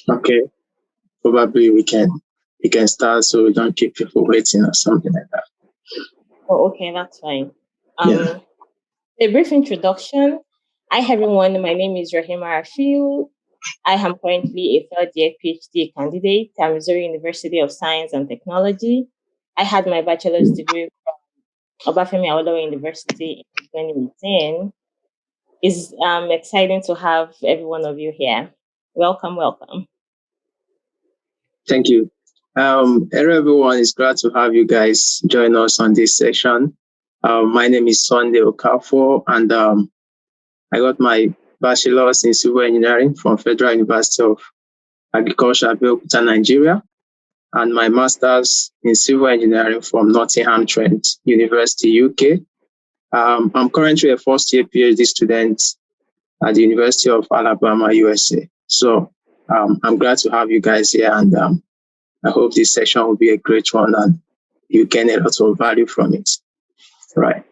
Okay, probably we can start so we don't keep people waiting or something like that. Oh, okay, that's fine. Yeah. A brief introduction. Hi everyone, my name is Rahima Rafiu. I am currently a third year PhD candidate at Missouri University of Science and Technology. I had my bachelor's degree from Obafemi Awolowo University in 2018. It's exciting to have every one of you here. Welcome, welcome. Thank you. Hello everyone, it's glad to have you guys join us on this session. My name is Sunday Okafor, and I got my bachelor's in civil engineering from Federal University of Agriculture, Abeokuta, Nigeria, and my master's in civil engineering from Nottingham Trent University, UK. I'm currently a first-year PhD student at the University of Alabama, USA. So I'm glad to have you guys here, and I hope this session will be a great one and you gain a lot of value from it. Right.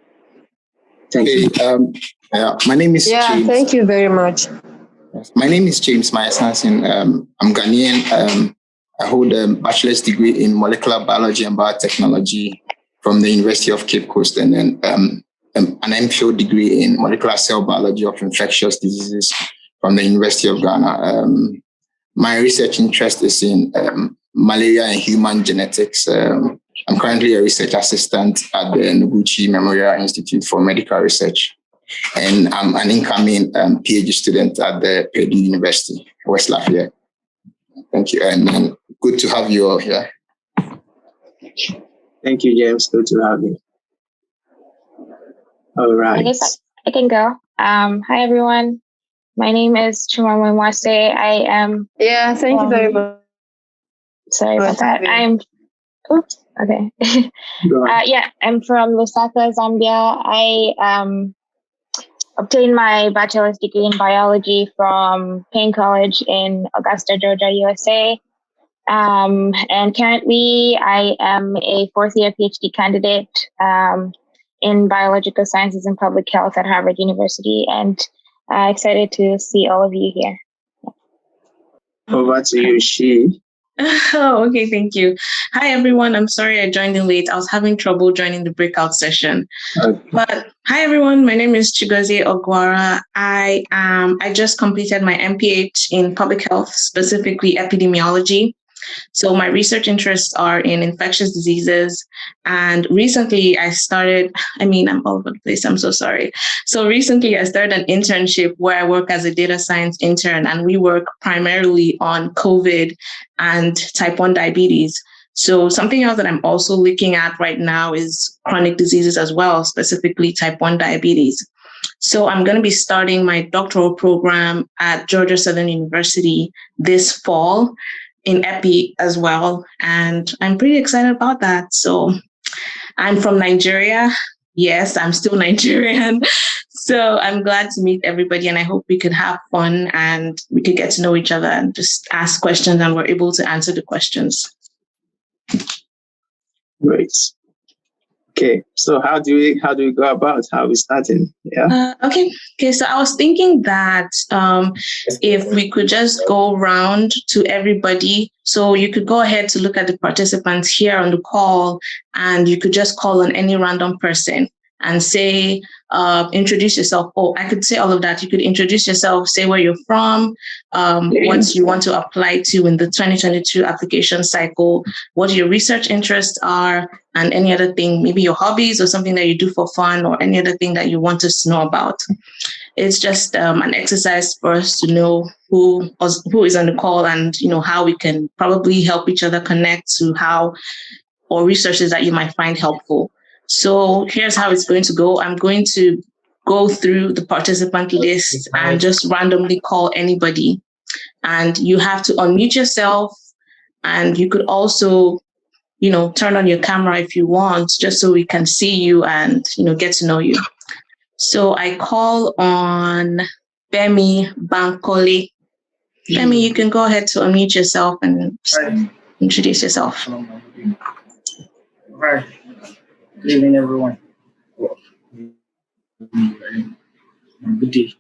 Thank you. My name is James. Thank you very much. My name is James Meisner. I'm Ghanaian. I hold a bachelor's degree in molecular biology and biotechnology from the University of Cape Coast, and then an MPhil degree in molecular cell biology of infectious diseases from the University of Ghana. My research interest is in malaria and human genetics. I'm currently a research assistant at the Noguchi Memorial Institute for Medical Research, and I'm an incoming PhD student at the Purdue University, West Lafayette. Thank you, and good to have you all here. Thank you, James. Good to have you. All right. I guess I can go. Hi, everyone. My name is Chumamwe Mwase. I am... Thank you very much. Sorry about that. Oops, okay. I'm from Lusaka, Zambia. I obtained my bachelor's degree in biology from Payne College in Augusta, Georgia, USA. And currently I am a fourth year PhD candidate in biological sciences and public health at Harvard University, and excited to see all of you here. Over to you, Shi. Oh, okay, thank you. Hi, everyone. I'm sorry I joined in late. I was having trouble joining the breakout session. Okay. But hi, everyone. My name is Chigozi Okoroa. I just completed my MPH in public health, specifically epidemiology. So my research interests are in infectious diseases. And recently I'm all over the place. I'm so sorry. So recently I started an internship where I work as a data science intern, and we work primarily on COVID and type 1 diabetes. So something else that I'm also looking at right now is chronic diseases as well, specifically type 1 diabetes. So I'm going to be starting my doctoral program at Georgia Southern University this fall in Epi as well. And I'm pretty excited about that. So I'm from Nigeria. Yes, I'm still Nigerian. So I'm glad to meet everybody, and I hope we could have fun and we could get to know each other and just ask questions and we're able to answer the questions. Great. Okay, so how do we go about how we starting? Yeah. Okay. So I was thinking that if we could just go around to everybody, so you could go ahead to look at the participants here on the call, and you could just call on any random person and say, introduce yourself. Oh, I could say all of that. You could introduce yourself, say where you're from, what you want to apply to in the 2022 application cycle, what your research interests are, and any other thing, maybe your hobbies or something that you do for fun, or any other thing that you want us to know about. It's just an exercise for us to know who is on the call, and how we can probably help each other connect to or resources that you might find helpful. So here's how it's going to go. I'm going to go through the participant list and just randomly call anybody. And you have to unmute yourself, and you could also, turn on your camera if you want, just so we can see you and, get to know you. So I call on Femi Bankole. Femi, you can go ahead to unmute yourself and introduce yourself. Hi. Good evening, everyone. Good day.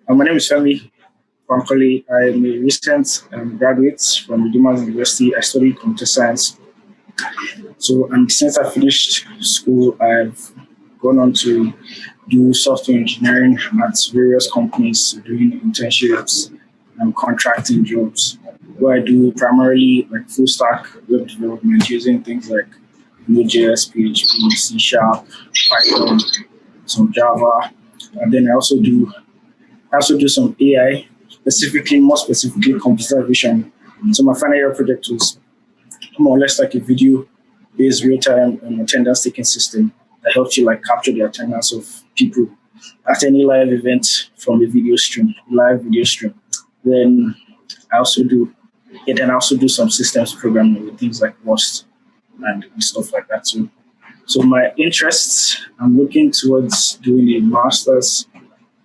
My name is Femi Bankole. I'm a recent graduate from Redeemers University. I studied computer science. So, and since I finished school, I've gone on to do software engineering at various companies, doing internships and contracting jobs, where I do primarily like full stack web development using things like Node.js, PHP, C Sharp, Python, some Java, and then I also do some AI, more specifically computer vision. So my final year project was more or less like a video-based real-time attendance taking system that helps you like capture the attendance of people at any live event from a live video stream. Then I also do some systems programming with things like Rust and stuff like that too. So my interests, I'm looking towards doing a master's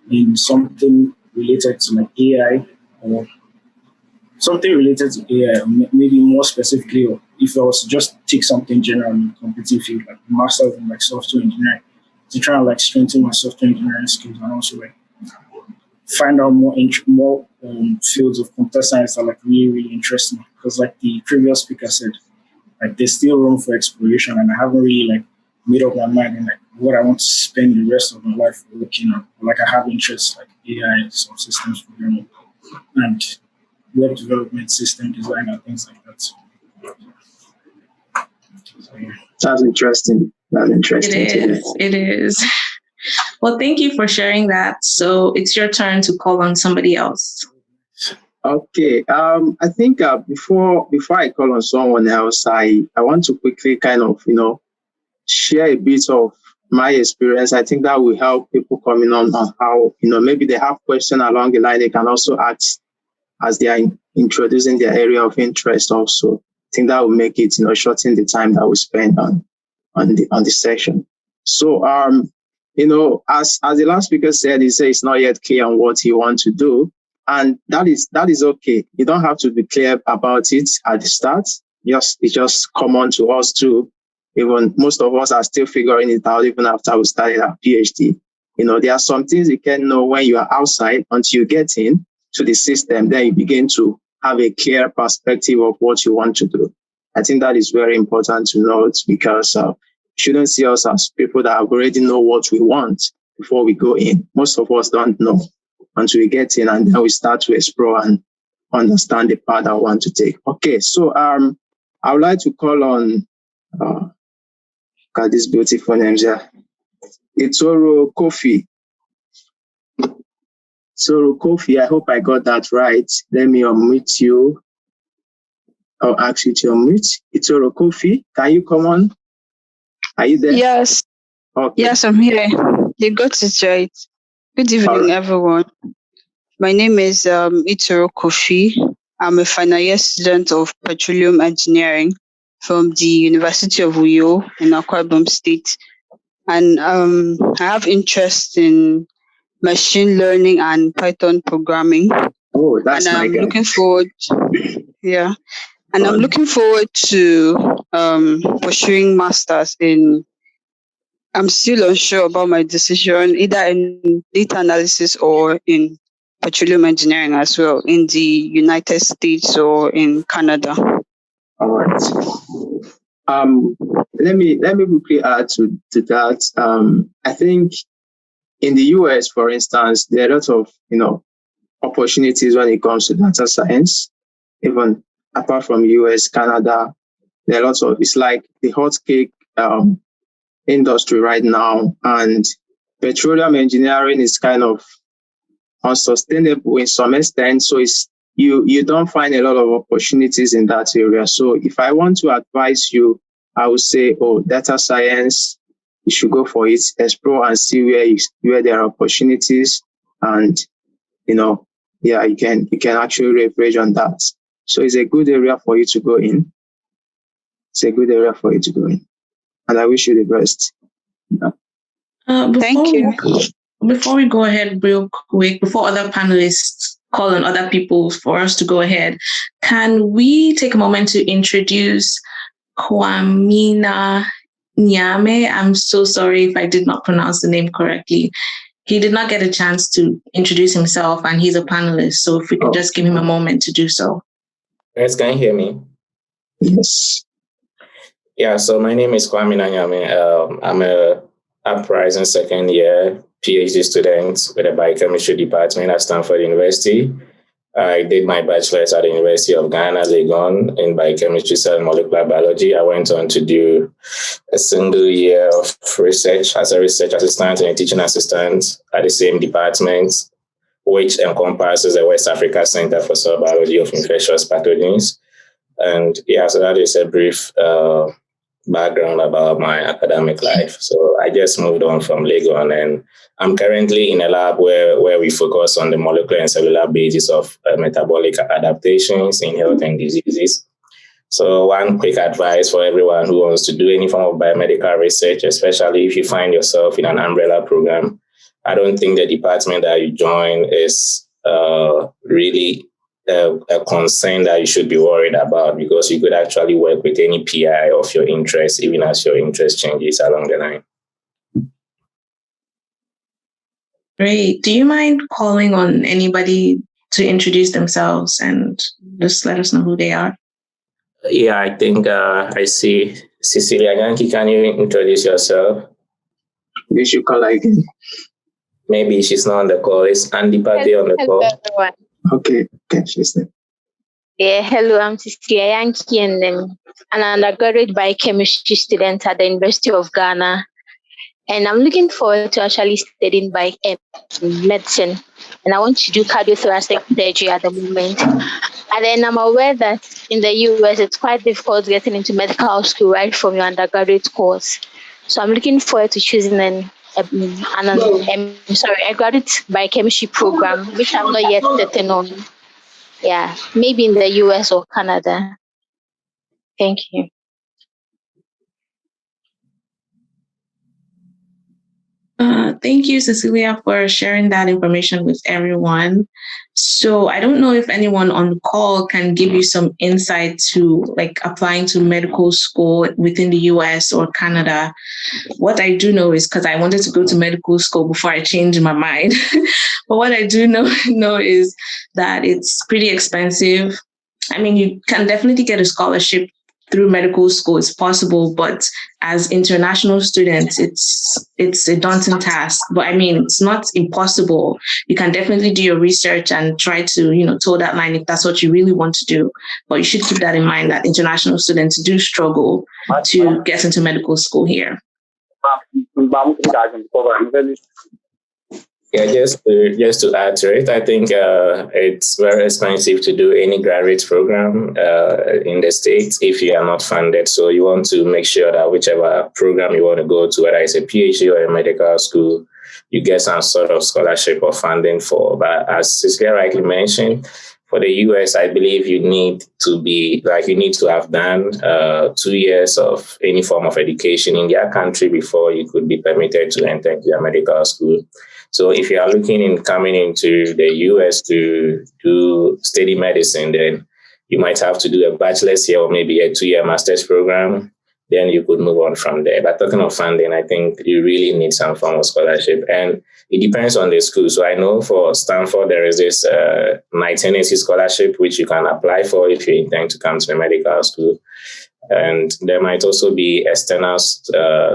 in something related to like AI or something related to AI, maybe more specifically, or if I was to just take something general in the computing field, like master's in like software engineering, to try and like strengthen my software engineering skills and also like find out more fields of computer science that are like really, really interesting. Because like the previous speaker said, like there's still room for exploration, and I haven't really like made up my mind on like what I want to spend the rest of my life working on. Like I have interests like AI, some systems programming, and web development, system design, and things like that. So, yeah. That's interesting. It is. Well, thank you for sharing that. So it's your turn to call on somebody else. Okay. I think before I call on someone else, I want to quickly kind of share a bit of my experience. I think that will help people coming on how maybe they have questions along the line. They can also ask as they are introducing their area of interest. Also, I think that will make it shorten the time that we spend on the session. So as the last speaker said, he said it's not yet clear on what he wants to do. And that is okay. You don't have to be clear about it at the start. It's just common to us too. Even most of us are still figuring it out even after we started our PhD. There are some things you can know when you are outside until you get in to the system. Then you begin to have a clear perspective of what you want to do. I think that is very important to note because you shouldn't see us as people that already know what we want before we go in. Most of us don't know until we get in, and then we start to explore and understand the path I want to take. Okay, so I would like to call on these beautiful names here. Itoro Kofi. So Kofi, I hope I got that right. Let me unmute you. I'll ask you to unmute. Itoro Kofi, can you come on? Are you there? Yes. Okay. Yes, I'm here. You got it right. Good evening, everyone. My name is Itoro Kofi. I'm a final year student of petroleum engineering from the University of Uyo in Akwa Ibom State. And I have interest in machine learning and Python programming. Oh, that's and I'm my looking forward. Yeah. And I'm looking forward to pursuing masters in. I'm still unsure about my decision, either in data analysis or in petroleum engineering as well, in the United States or in Canada. All right. Let me quickly add to that. I think in the US, for instance, there are a lot of opportunities when it comes to data science. Even apart from US, Canada, there are lots of. It's like the hot cake industry right now, and petroleum engineering is kind of unsustainable in some extent. So you don't find a lot of opportunities in that area. So if I want to advise you, I would say, data science, you should go for it, explore and see where there are opportunities, and you can actually leverage on that. So it's a good area for you to go in. And I wish you the best. Thank you. Before we go ahead real quick, before other panelists call on other people for us to go ahead, can we take a moment to introduce Kwamina Nyame? I'm so sorry if I did not pronounce the name correctly. he did not get a chance to introduce himself, and he's a panelist. So if we could just give him a moment to do so. Guys, can you hear me? Yes. Yeah, so my name is Kwamina Nyame. I'm a uprising second year PhD student with the biochemistry department at Stanford University. I did my bachelor's at the University of Ghana, Legon, in biochemistry, cell and molecular biology. I went on to do a single year of research as a research assistant and a teaching assistant at the same department, which encompasses the West Africa Center for Cell Biology of Infectious Pathogens. And yeah, so that is a brief background about my academic life. So I just moved on from Legon, and I'm currently in a lab where we focus on the molecular and cellular basis of metabolic adaptations in health and diseases. So one quick advice for everyone who wants to do any form of biomedical research, especially if you find yourself in an umbrella program, I don't think the department that you join is really a concern that you should be worried about, because you could actually work with any PI of your interest, even as your interest changes along the line. Great. Do you mind calling on anybody to introduce themselves and just let us know who they are? Yeah, I think I see Cecilia. Yankee, can you introduce yourself? You should call again. Maybe she's not on the call. Is Andy Pate on the call? Hello, everyone. Okay, she's there. Yeah, hello, I'm Cecilia Yankee, and then an undergraduate biochemistry student at the University of Ghana. And I'm looking forward to actually studying medicine. And I want to do cardiothoracic surgery at the moment. And then I'm aware that in the US, it's quite difficult getting into medical school right from your undergraduate course. So I'm looking forward to choosing a graduate biochemistry program, which I'm not yet certain on. Yeah, maybe in the US or Canada. Thank you. Thank you, Cecilia, for sharing that information with everyone. So I don't know if anyone on the call can give you some insight to like applying to medical school within the US or Canada. What I do know is, because I wanted to go to medical school before I changed my mind, but what I do know is that it's pretty expensive. I mean, you can definitely get a scholarship through medical school. It's possible, but as international students, it's a daunting task. But I mean, it's not impossible. You can definitely do your research and try to, toe that line if that's what you really want to do. But you should keep that in mind that international students do struggle to get into medical school here. Yeah, just to add to it, I think it's very expensive to do any graduate program in the States if you are not funded. So you want to make sure that whichever program you want to go to, whether it's a PhD or a medical school, you get some sort of scholarship or funding for. But as Cecilia rightly mentioned, for the US, I believe you need to have done 2 years of any form of education in their country before you could be permitted to enter their medical school. So if you are looking in coming into the US to do study medicine, then you might have to do a bachelor's here or maybe a 2-year master's program. Then you could move on from there. But talking of funding, I think you really need some form of scholarship. And it depends on the school. So I know for Stanford, there is this maternity scholarship, which you can apply for if you intend to come to the medical school. And there might also be external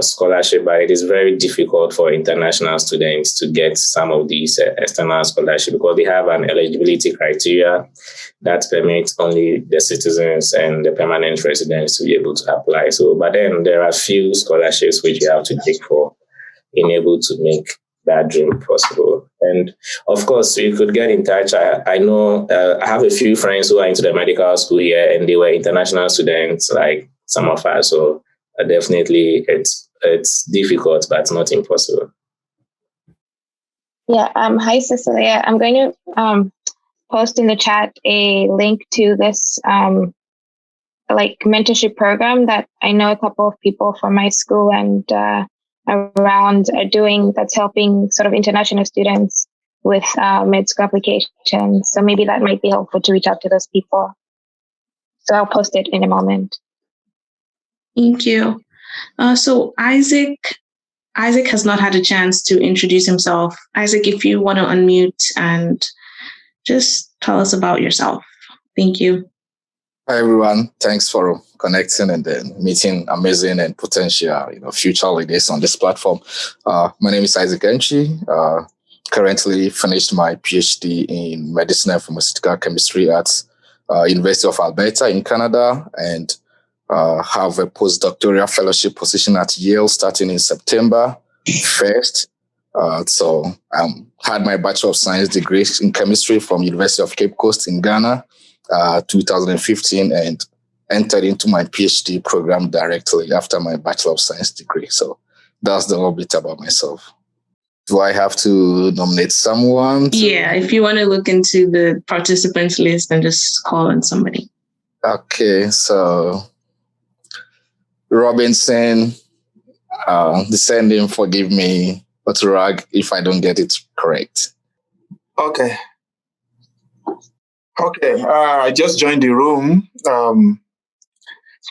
scholarship, but it is very difficult for international students to get some of these external scholarships because they have an eligibility criteria that permits only the citizens and the permanent residents to be able to apply. So, but then there are few scholarships which you have to take for being able to make that dream possible. And of course, you could get in touch. I know I have a few friends who are into the medical school here, and they were international students like some of us. So definitely, it's difficult, but not impossible. Yeah. Hi, Cecilia. I'm going to post in the chat a link to this mentorship program that I know a couple of people from my school and around are doing, that's helping sort of international students with med school applications. So maybe that might be helpful to reach out to those people. So I'll post it in a moment. Thank you. So Isaac, Isaac has not had a chance to introduce himself. Isaac, if you want to unmute and just tell us about yourself. Thank you. Hi, everyone. Thanks for connecting and then meeting amazing and potential, future leaders on this platform. My name is Isaac Enchi. Currently finished my PhD in medicine and pharmaceutical chemistry at University of Alberta in Canada, and have a postdoctoral fellowship position at Yale starting in September 1st. So had my Bachelor of Science degree in chemistry from University of Cape Coast in Ghana, 2015, and entered into my PhD program directly after my Bachelor of Science degree. So that's a little bit about myself. Do I have to nominate someone? Yeah, if you want to look into the participants list and just call on somebody. Okay, so Robinson, the surname, forgive me, Oturag, if I don't get it correct. Okay. I just joined the room. So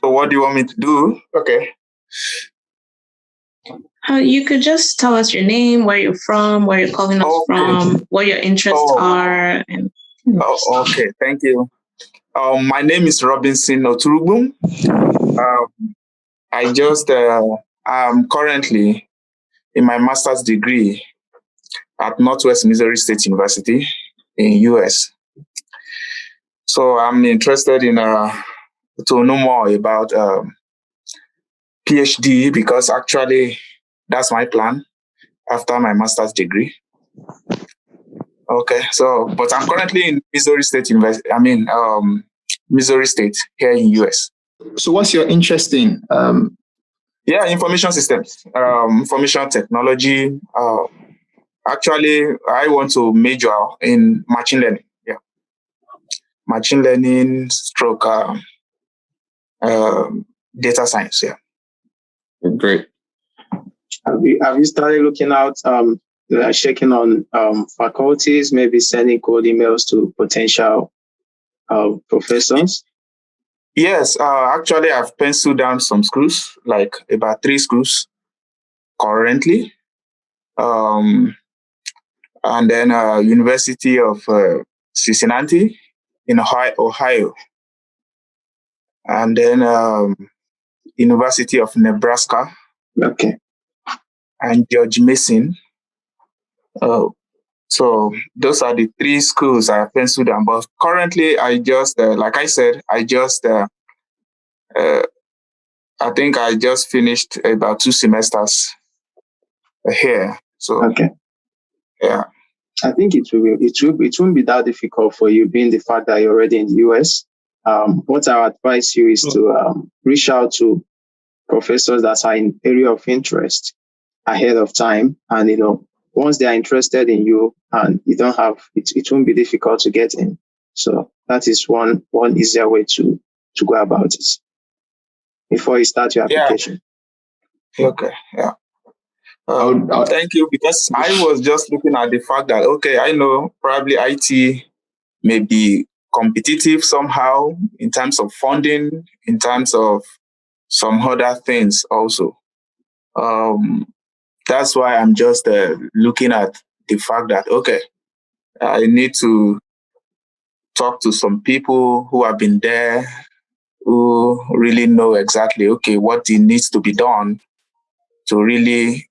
what do you want me to do? Okay. You could just tell us your name, where you're from, where you're calling us from, what your interests are. Okay, thank you. My name is Robinson Oturugbum. I'm currently in my master's degree at Northwest Missouri State University in US. So I'm interested in to know more about PhD, because actually that's my plan after my master's degree. Okay, so but I'm currently in Missouri State University. Missouri State here in US. So what's your interest in? Information systems, information technology. Actually, I want to major in machine learning. Yeah, machine learning stroke data science. Yeah. Great. Have you started looking out, checking on faculties, maybe sending cold emails to potential professors? Yes, actually, I've penciled down some schools, like about 3 schools currently. And then University of Cincinnati in Ohio. And then University of Nebraska. Okay. And George Mason. So those are the 3 schools I penciled down. But currently, I just, like I said, I think I just finished about 2 semesters here. So okay. Yeah. I think it won't be that difficult for you, being the fact that you're already in the US. What I advise you is to reach out to professors that are in area of interest ahead of time, and once they are interested in you and you don't have it won't be difficult to get in. So that is one easier way to go about it before you start your application. Yeah. Okay. Yeah. Thank you, because I was just looking at the fact that, okay, I know probably IT may be competitive somehow in terms of funding, in terms of some other things also. That's why I'm just looking at the fact that, okay, I need to talk to some people who have been there, who really know exactly, okay, what needs to be done to really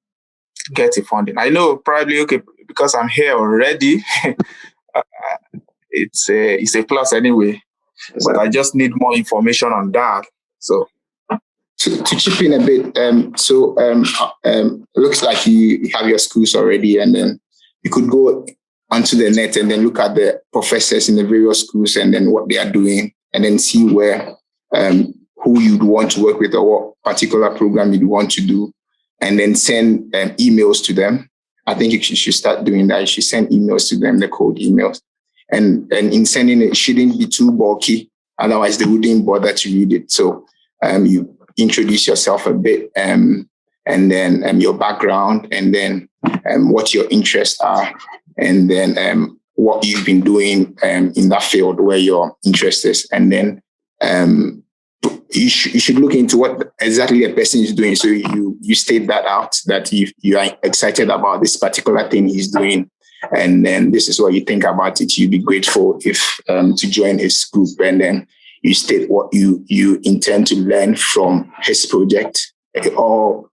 get the funding. I know probably, okay, because I'm here already, it's a plus anyway, but I just need more information on that. So to chip in a bit, looks like you have your schools already, and then you could go onto the net and then look at the professors in the various schools and then what they are doing, and then see where who you'd want to work with or what particular program you'd want to do, and then send emails to them. I think you should start doing that. You should send emails to them, the cold emails. And in sending it shouldn't be too bulky, otherwise they wouldn't bother to read it. So you introduce yourself a bit, and then your background, and then what your interests are, and then what you've been doing in that field where your interest is, and then you should look into what exactly a person is doing. So you state that out, that you are excited about this particular thing he's doing, and then this is what you think about it. You'd be grateful if to join his group, and then you state what you intend to learn from his project. It all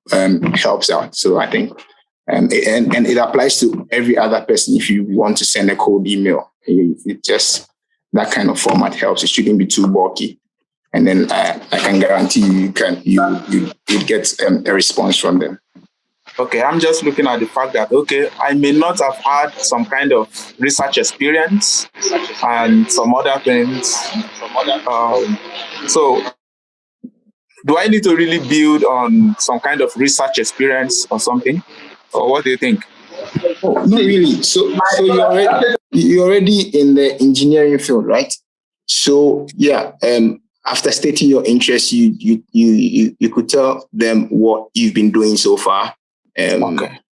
helps out. So I think, and it applies to every other person. If you want to send a cold email, it just, that kind of format helps. It shouldn't be too bulky. And then I can guarantee you get a response from them. Okay, I'm just looking at the fact that, okay, I may not have had some kind of research experience and some other things. So do I need to really build on some kind of research experience or something? Or what do you think? Oh, not really. So you're already in the engineering field, right? So yeah, after stating your interest, you could tell them what you've been doing so far,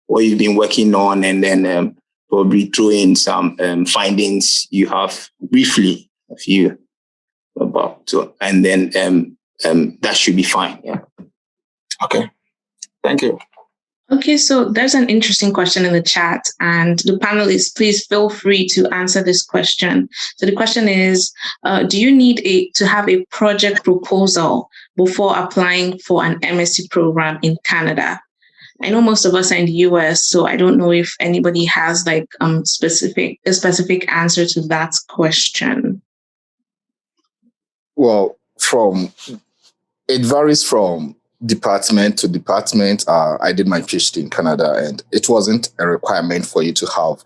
what you've been working on, and then probably throw in some findings you have briefly, a few about, and then that should be fine. Yeah. Okay. Thank you. Okay, so there's an interesting question in the chat, and the panelists, please feel free to answer this question. So the question is, do you need to have a project proposal before applying for an MSc program in Canada? I know most of us are in the US, so I don't know if anybody has like a specific answer to that question. Well, it varies from department to department. I did my PhD in Canada, and it wasn't a requirement for you to have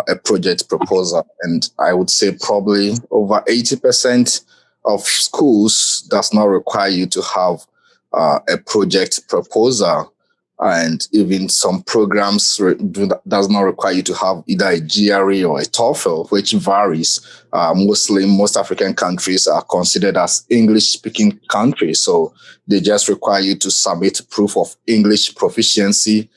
a project proposal. And I would say probably over 80% of schools does not require you to have a project proposal. And even some programs does not require you to have either a GRE or a TOEFL, which varies. Most African countries are considered as English-speaking countries, so they just require you to submit proof of English proficiency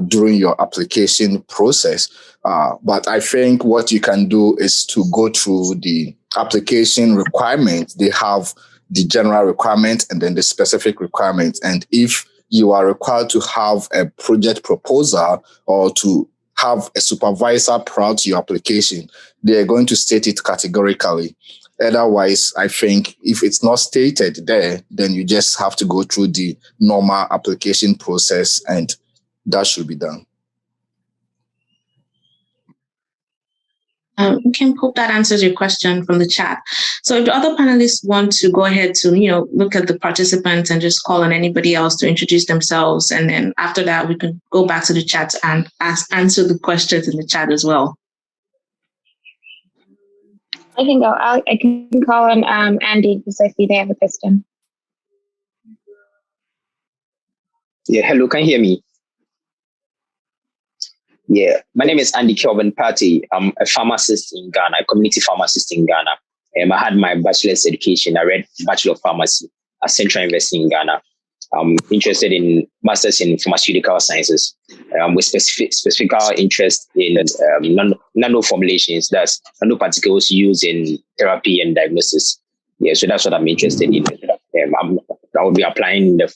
during your application process. But I think what you can do is to go through the application requirements. They have the general requirement and then the specific requirements. And if you are required to have a project proposal or to have a supervisor prior to your application, they are going to state it categorically. Otherwise, I think if it's not stated there, then you just have to go through the normal application process, and that should be done. We can hope that answers your question from the chat. So if the other panelists want to go ahead to, look at the participants and just call on anybody else to introduce themselves. And then after that, we can go back to the chat and answer the questions in the chat as well. I can go. I can call on Andy because I see they have a question. Yeah, hello, can you hear me? Yeah, my name is Andy Kelvin Patty. I'm a pharmacist in Ghana, a community pharmacist in Ghana. I had my bachelor's education. I read Bachelor of Pharmacy at Central University in Ghana. I'm interested in Masters in Pharmaceutical Sciences with specific interest in nano formulations, that's nanoparticles used in therapy and diagnosis. Yeah, so that's what I'm interested in. I will be applying in the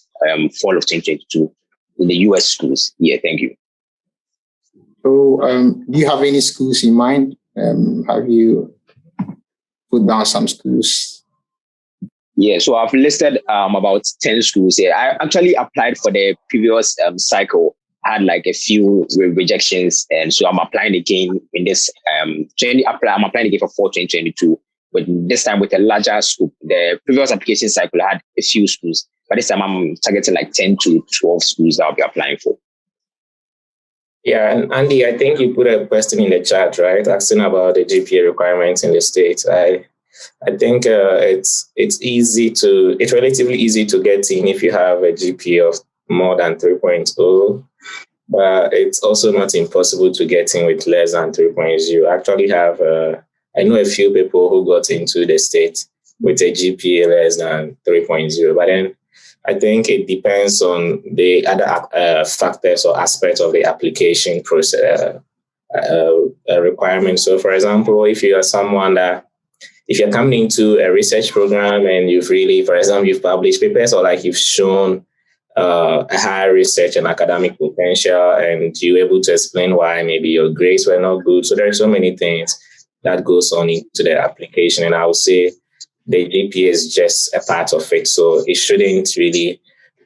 fall of 2022 in the US schools. Yeah, thank you. So, do you have any schools in mind? Have you put down some schools? Yeah, so I've listed about 10 schools here. I actually applied for the previous cycle, had like a few rejections, and so I'm applying again in this. I'm applying again for fall 2022, but this time with a larger scope. The previous application cycle had a few schools, but this time I'm targeting like 10 to 12 schools that I'll be applying for. Yeah, and Andy, I think you put a question in the chat, right? Asking about the GPA requirements in the States. I think it's relatively easy to get in if you have a GPA of more than 3.0, but it's also not impossible to get in with less than 3.0. I actually have, I know a few people who got into the States with a GPA less than 3.0, but then I think it depends on the other factors or aspects of the application process requirement. So, for example, if you are someone that if you're coming into a research program and you've really, for example, you've published papers or like you've shown a high research and academic potential, and you're able to explain why maybe your grades were not good. So there are so many things that goes on into the application, and I would say the GPA is just a part of it. So it shouldn't really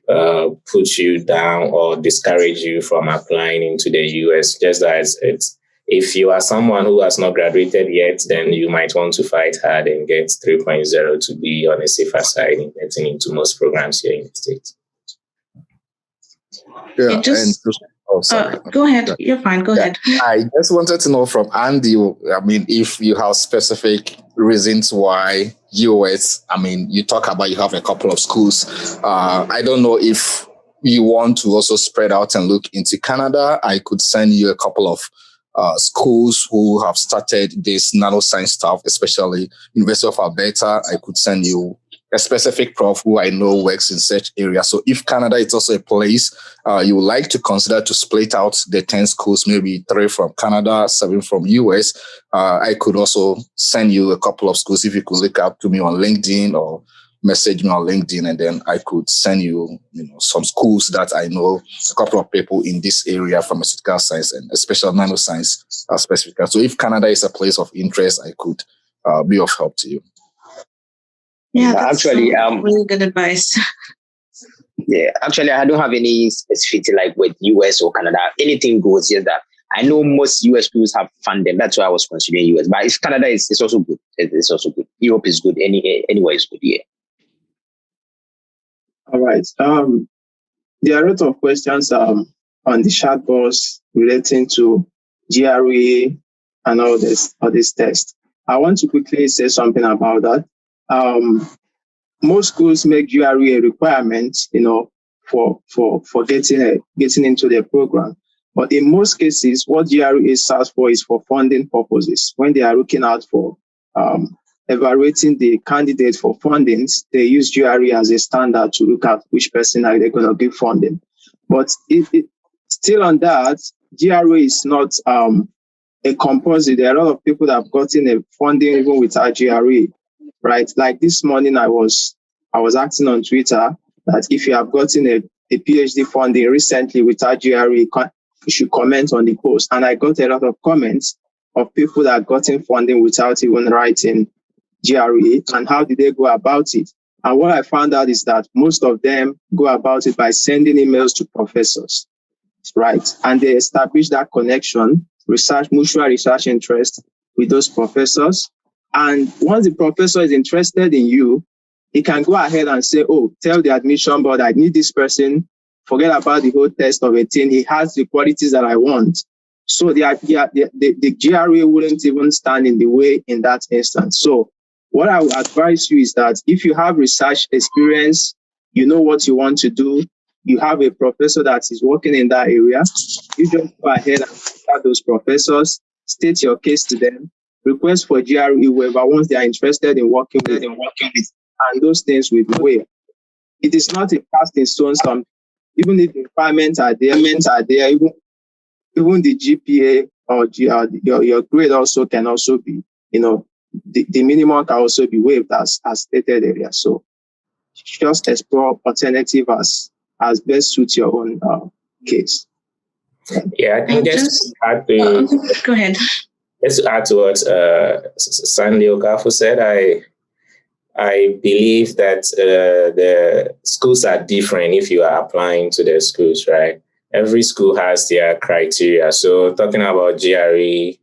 put you down or discourage you from applying into the US. Just as it's, if you are someone who has not graduated yet, then you might want to fight hard and get 3.0 to be on a safer side in getting into most programs here in the States. Yeah, go ahead. Yeah. You're fine. Go ahead. I just wanted to know from Andy, I mean, if you have specific reasons why US, I mean, you talk about you have a couple of schools. I don't know if you want to also spread out and look into Canada. I could send you a couple of schools who have started this nanoscience stuff, especially University of Alberta. I could send you a specific prof who I know works in such area. So if Canada is also a place you would like to consider to split out the 10 schools, maybe 3 from Canada, 7 from US, I could also send you a couple of schools. If you could look up to me on LinkedIn or message me on LinkedIn, and then I could send you, some schools that I know, a couple of people in this area, pharmaceutical science and especially nanoscience specifically. So if Canada is a place of interest, I could be of help to you. Yeah, that's actually really good advice. Yeah, actually, I don't have any specificity like with US or Canada. Anything goes. Yes, that I know most US schools have funding. That's why I was considering US. But if Canada is, it's also good. It's also good. Europe is good. Anywhere is good. Yeah. All right. There are a lot of questions on the chat box relating to GRE and all this tests. I want to quickly say something about that. Most schools make GRE a requirement, for getting into their program. But in most cases, what GRE stands for is for funding purposes. When they are looking out for evaluating the candidate for fundings, they use GRE as a standard to look at which person are they going to give funding. But still on that, GRE is not a compulsory. There are a lot of people that have gotten a funding even without GRE. Right, like this morning, I was asking on Twitter that if you have gotten a PhD funding recently without GRE, you should comment on the post. And I got a lot of comments of people that have gotten funding without even writing GRE, and how did they go about it? And what I found out is that most of them go about it by sending emails to professors, right? And they establish that connection, mutual research interest with those professors. And once the professor is interested in you, he can go ahead and say, oh, tell the admission board, I need this person. Forget about the whole test of 18. He has the qualities that I want. So the GRE wouldn't even stand in the way in that instance. So what I would advise you is that if you have research experience, you know what you want to do, you have a professor that is working in that area, you just go ahead and start those professors, state your case to them, request for GRE waiver once they are interested in working with, and those things will be waived. It is not a cast in stone something. Even if the requirements are there, even the GPA or your grade also can also be, the minimum can also be waived as stated earlier. So just explore alternative as best suits your own case. Yeah, I think just go ahead. Just to add to what Sandy Okafor said, I believe that the schools are different if you are applying to the schools, right? Every school has their criteria. So talking about GRE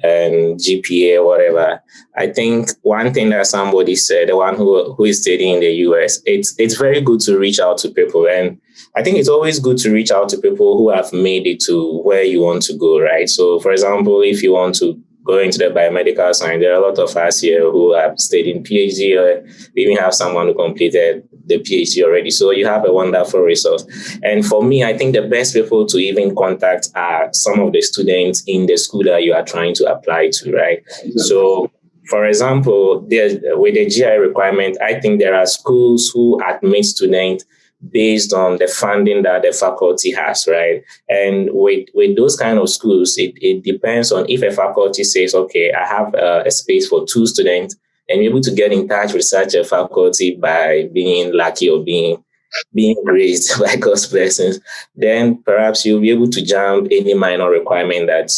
and GPA, whatever, I think one thing that somebody said, the one who is studying in the US, it's very good to reach out to people. And I think it's always good to reach out to people who have made it to where you want to go, right? So for example, if you want to go into the biomedical science, there are a lot of us here who have stayed in PhD, or we even have someone who completed the PhD already. So you have a wonderful resource. And for me, I think the best people to even contact are some of the students in the school that you are trying to apply to, right? Exactly. So for example, with the GI requirement, I think there are schools who admit students based on the funding that the faculty has, right? And with those kind of schools, it depends on if a faculty says, okay, I have a space for 2 students, and you're able to get in touch with such a faculty by being lucky or being raised by God's blessings, then perhaps you'll be able to jump any minor requirement that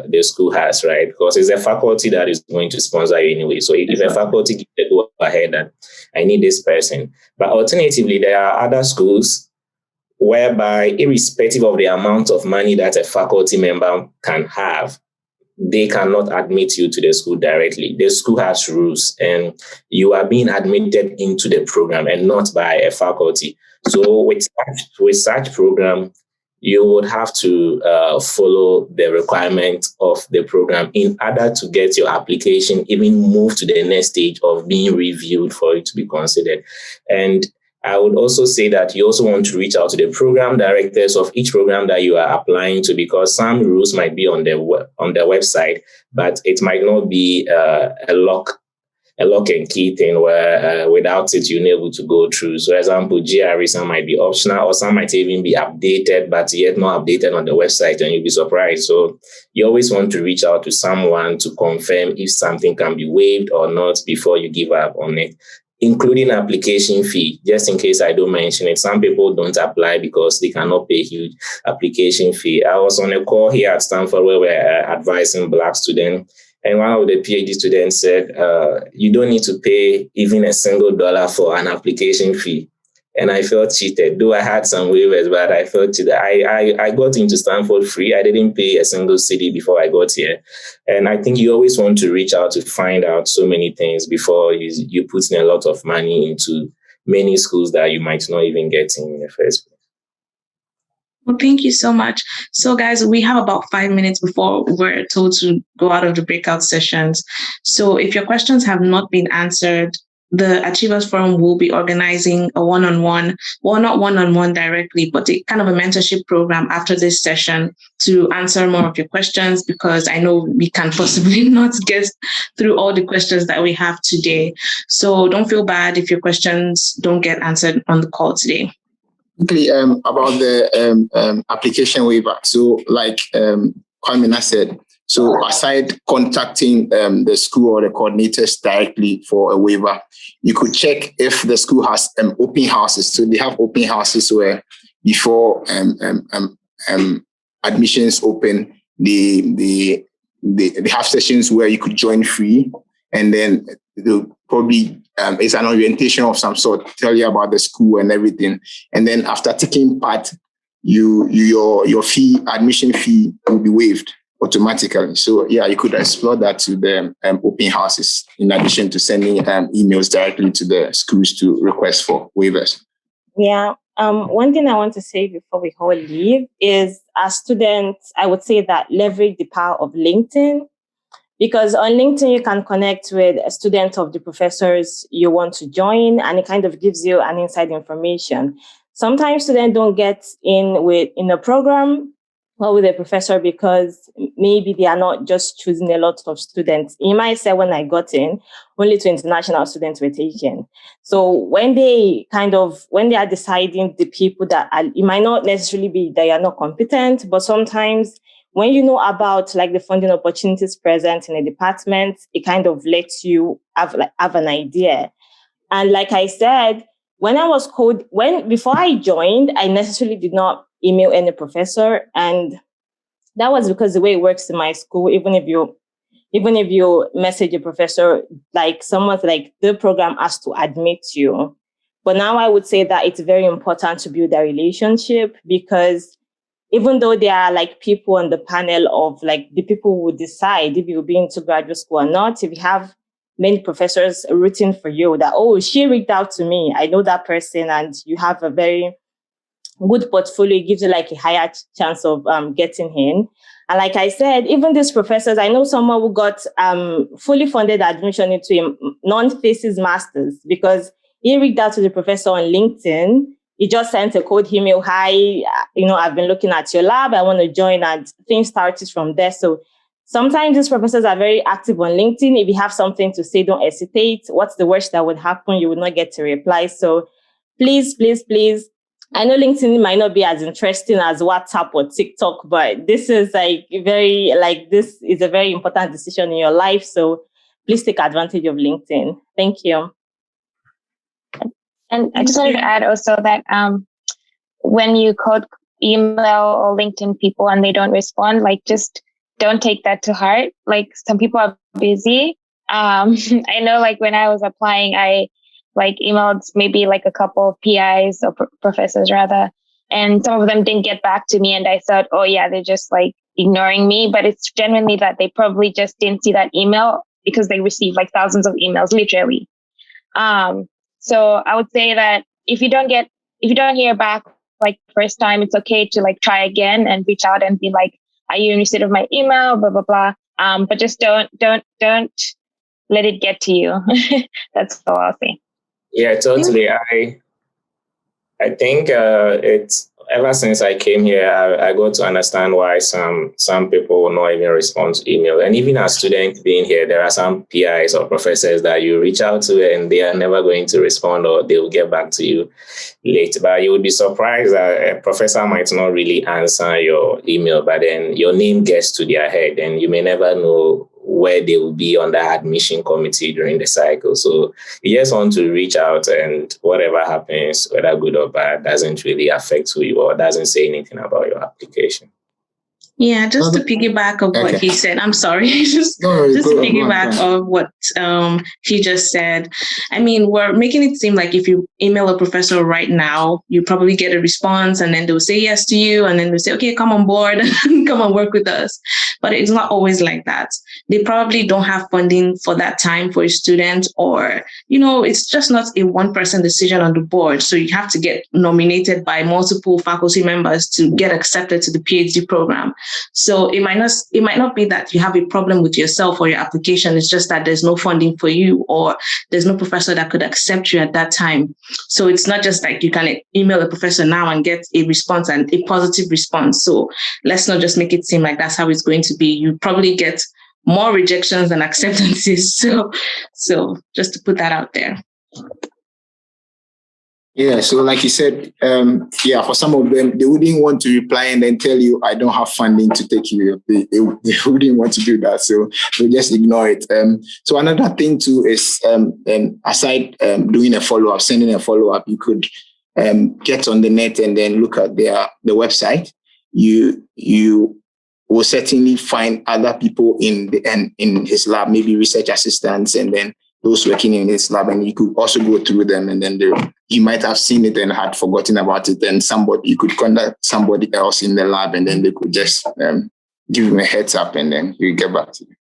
the school has, right? Because it's a faculty that is going to sponsor you anyway. So if a faculty gives the go ahead that I need this person. But alternatively, there are other schools whereby, irrespective of the amount of money that a faculty member can have, they cannot admit you to the school directly. The school has rules, and you are being admitted into the program and not by a faculty. So with such program, you would have to follow the requirements of the program in order to get your application even move to the next stage of being reviewed for it to be considered. And I would also say that you also want to reach out to the program directors of each program that you are applying to, because some rules might be on their website, but it might not be a lock and key thing where without it you're not able to go through. So, for example, GRE, some might be optional, or some might even be updated, but yet not updated on the website, and you'll be surprised. So you always want to reach out to someone to confirm if something can be waived or not before you give up on it, including application fee. Just in case I don't mention it, some people don't apply because they cannot pay huge application fee. I was on a call here at Stanford where we're advising Black students, and one of the PhD students said, you don't need to pay even a single dollar for an application fee. And I felt cheated, though I had some waivers, but I felt cheated. I got into Stanford free. I didn't pay a single cedi before I got here. And I think you always want to reach out to find out so many things before you put in a lot of money into many schools that you might not even get in the first place. Well, thank you so much. So, guys, we have about 5 minutes before we're told to go out of the breakout sessions. So if your questions have not been answered, the Achievers Forum will be organizing a one-on-one, well, not one-on-one directly, but a kind of a mentorship program after this session to answer more of your questions, because I know we can possibly not get through all the questions that we have today. So don't feel bad if your questions don't get answered on the call today. Quickly, about the application waiver. So like Kwamina said, so aside contacting the school or the coordinators directly for a waiver, you could check if the school has open houses. So they have open houses where before admissions open, they have sessions where you could join free, and then they'll probably it's an orientation of some sort, tell you about the school and everything. And then after taking part, your fee, admission fee, will be waived automatically. So yeah, you could explore that to the open houses, in addition to sending emails directly to the schools to request for waivers. Yeah. One thing I want to say before we all leave is, as students, I would say that leverage the power of LinkedIn. Because on LinkedIn, you can connect with a student of the professors you want to join, and it kind of gives you an inside information. Sometimes students don't get in a program or with a professor because maybe they are not just choosing a lot of students. You might say, when I got in, only 2 international students were taken. So when they are deciding the people that it might not necessarily be that you're not competent, but sometimes when you know about like the funding opportunities present in a department, it kind of lets you have an idea. And like I said, before I joined, I necessarily did not email any professor, and that was because the way it works in my school, even if you message a professor, like someone like the program has to admit you. But now I would say that it's very important to build a relationship, because even though there are like people on the panel of like the people who would decide if you'll be into graduate school or not, if you have many professors rooting for you that, oh, she reached out to me, I know that person, and you have a very good portfolio, it gives you like a higher chance of getting in. And like I said, even these professors, I know someone who got fully funded admission into a non-thesis master's because he reached out to the professor on LinkedIn. He just sent a cold email, hi, I've been looking at your lab, I want to join, and things started from there. So sometimes these professors are very active on LinkedIn. If you have something to say, don't hesitate. What's the worst that would happen? You would not get a reply. So please, please, please. I know LinkedIn might not be as interesting as WhatsApp or TikTok, but this is this is a very important decision in your life. So please take advantage of LinkedIn. Thank you. And I just wanted to add also that when you cold email or LinkedIn people and they don't respond, like just don't take that to heart. Like some people are busy. I know like when I was applying, I like emailed maybe like a couple of PIs or professors rather, and some of them didn't get back to me. And I thought, oh yeah, they're just like ignoring me. But it's genuinely that they probably just didn't see that email because they received like thousands of emails, literally. So I would say that if you don't hear back like first time, it's okay to like try again and reach out and be like, are you in receipt of my email? Blah, blah, blah. But just don't let it get to you. That's all I'll say. Yeah, totally. I think it's ever since I came here, I got to understand why some people will not even respond to email. And even as students being here, there are some PIs or professors that you reach out to and they are never going to respond, or they will get back to you late. But you would be surprised that a professor might not really answer your email, but then your name gets to their head and you may never know where they will be on the admission committee during the cycle. So you just want to reach out, and whatever happens, whether good or bad, doesn't really affect who you are, doesn't say anything about your application. Yeah, just to piggyback of what he said. I'm sorry, just to piggyback of what he just said. I mean, we're making it seem like if you email a professor right now, you probably get a response, and then they'll say yes to you, and then they'll say, okay, come on board, come and work with us. But it's not always like that. They probably don't have funding for that time for a student, or, you know, it's just not a one-person decision on the board. So you have to get nominated by multiple faculty members to get accepted to the PhD program. So it might not be that you have a problem with yourself or your application. It's just that there's no funding for you, or there's no professor that could accept you at that time. So it's not just like you can email a professor now and get a response, and a positive response. So let's not just make it seem like that's how it's going to be. You probably get more rejections than acceptances. So just to put that out there. Yeah, so like you said, for some of them, they wouldn't want to reply and then tell you, I don't have funding to take you. They wouldn't want to do that, so they just ignore it. So another thing too is, aside doing a follow-up, sending a follow-up, you could get on the net and then look at the website. You will certainly find other people in his lab, maybe research assistants, and then those working in his lab, and you could also go through them, and then you might have seen it and had forgotten about it, and you could contact somebody else in the lab, and then they could just give him a heads up, and then you get back to you.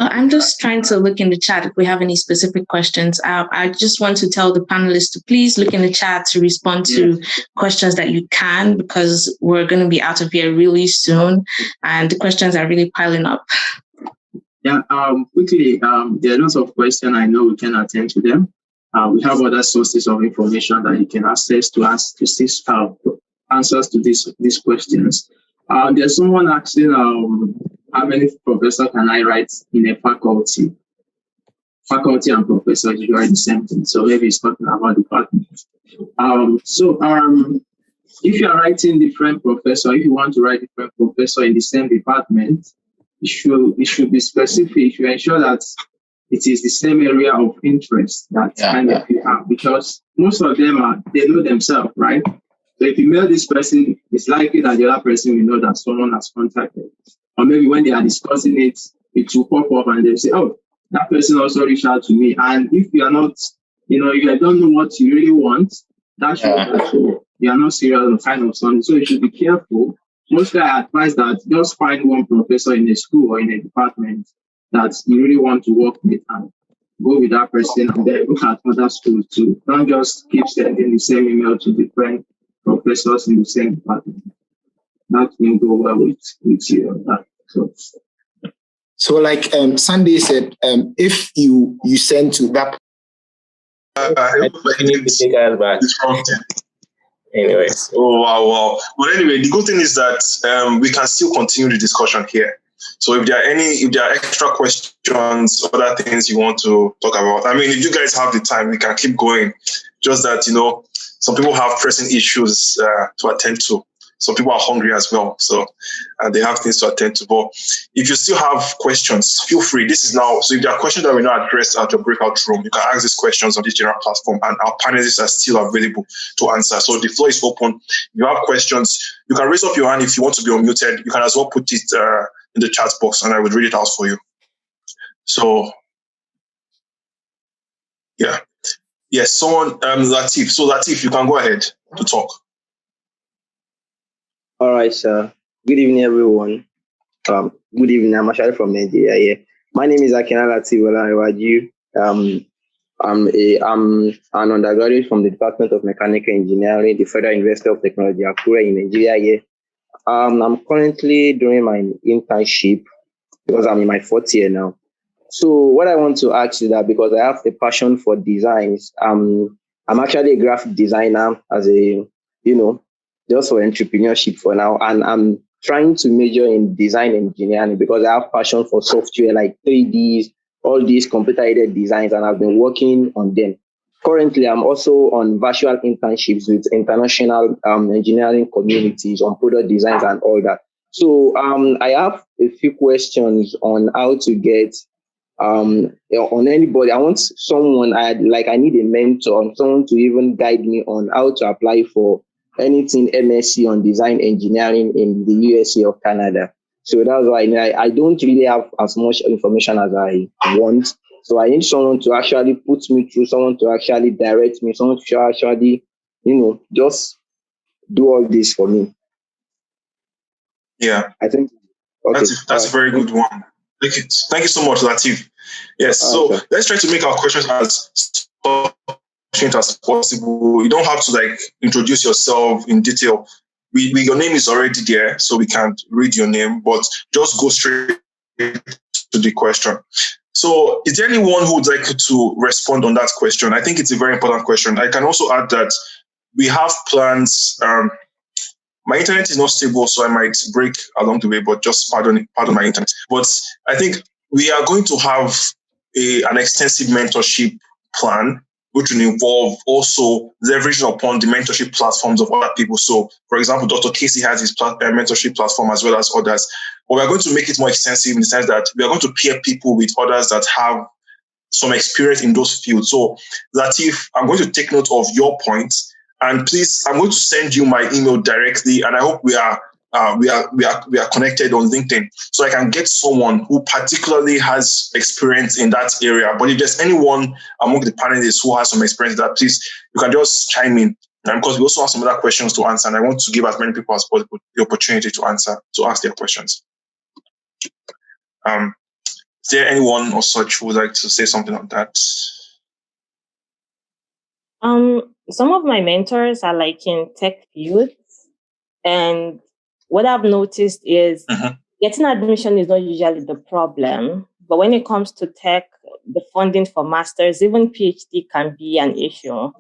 I'm just trying to look in the chat if we have any specific questions. I just want to tell the panelists to please look in the chat to respond to questions that you can, because we're going to be out of here really soon, and the questions are really piling up. Yeah, quickly, there are lots of questions. I know we can attend to them. We have other sources of information that you can access to see answers to these questions. There's someone asking, how many professors can I write in a faculty? Faculty and professor is usually the same thing. So maybe it's talking about department. If you are writing different professor, if you want to write different professor in the same department, it should be specific. You should ensure that it is the same area of interest that you have, because most of them they know themselves, right? So if you mail this person, it's likely that the other person will know that someone has contacted. Or maybe when they are discussing it, it will pop up and they'll say, oh, that person also reached out to me. And if you are not, if you don't know what you really want, that shows that you are not serious on kind of something. So you should be careful. Mostly I advise that just find one professor in a school or in a department that you really want to work with, and go with that person, and then look at other schools too. Don't just keep sending the same email to different professors in the same department. That will go well with you. So like Sunday said, if you send to that, you need to take us back. Anyways. Oh wow. But anyway, the good thing is that we can still continue the discussion here. So if there are extra questions, other things you want to talk about, I mean, if you guys have the time, we can keep going. Just that, some people have pressing issues to attend to. some people are hungry as well, so they have things to attend to. But if you still have questions, feel free. This is now, so if there are questions that we not addressed at your breakout room, you can ask these questions on this general platform, and our panelists are still available to answer. So the floor is open. If you have questions, you can raise up your hand if you want to be unmuted. You can as well put it in the chat box, and I will read it out for you. So, yeah. Yes, someone, Latif. So Latif, you can go ahead to talk. All right, sir. Good evening, everyone. Good evening. I'm actually from Nigeria. Yeah. My name is Akina Latif Olanrewaju. I'm an undergraduate from the Department of Mechanical Engineering, the Federal University of Technology, Akure in Nigeria. Yeah. I'm currently doing my internship because I'm in my 4th year now. So what I want to ask is that because I have a passion for designs, I'm actually a graphic designer as a, just for entrepreneurship for now. And I'm trying to major in design engineering because I have passion for software like 3Ds, all these computer-aided designs, and I've been working on them. Currently, I'm also on virtual internships with international engineering communities on product designs and all that. So I have a few questions on how to get on anybody. I want someone, I need a mentor, someone to even guide me on how to apply for anything MSc on design engineering in the USA or Canada. So that's why I don't really have as much information as I want. So I need someone to actually put me through, someone to actually direct me, someone to actually, just do all this for me. Yeah. I think okay. That's a very good one. Thank you so much, Latif. Yes, so let's try to make our questions as succinct as possible. You don't have to introduce yourself in detail. Your name is already there, so we can't read your name, but just go straight to the question. So is there anyone who would like to respond on that question? I think it's a very important question. I can also add that we have plans. My internet is not stable, so I might break along the way, but just pardon my internet. But I think we are going to have an extensive mentorship plan, which will involve also leveraging upon the mentorship platforms of other people. So, for example, Dr. Casey has his mentorship platform as well as others. But we're going to make it more extensive in the sense that we are going to pair people with others that have some experience in those fields. So, Latif, I'm going to take note of your points. And please, I'm going to send you my email directly, and I hope we are connected on LinkedIn, so I can get someone who particularly has experience in that area. But if there's anyone among the panelists who has some experience in that, please, you can just chime in. And because we also have some other questions to answer, and I want to give as many people as possible the opportunity to ask their questions. Is there anyone or such who would like to say something on that? Some of my mentors are in tech fields, and what I've noticed is getting admission is not usually the problem, but when it comes to tech, the funding for masters, even PhD can be an issue.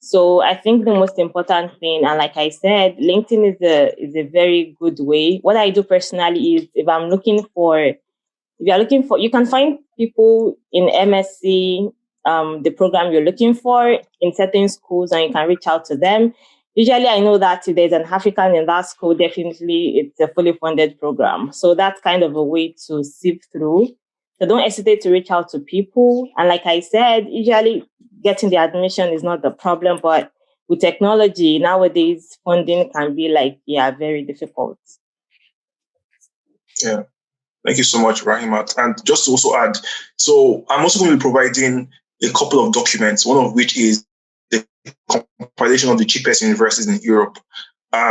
So I think the most important thing, and like I said, LinkedIn is a very good way. What I do personally is if you're looking for, you can find people in MSc, the program you're looking for in certain schools, and you can reach out to them. Usually, I know that if there's an African in that school, definitely it's a fully funded program. So that's kind of a way to sift through. So don't hesitate to reach out to people. And like I said, usually getting the admission is not the problem, but with technology nowadays, funding can be very difficult. Yeah. Thank you so much, Rahimat. And just to also add, so I'm also going to be providing a couple of documents, one of which is the compilation of the cheapest universities in Europe,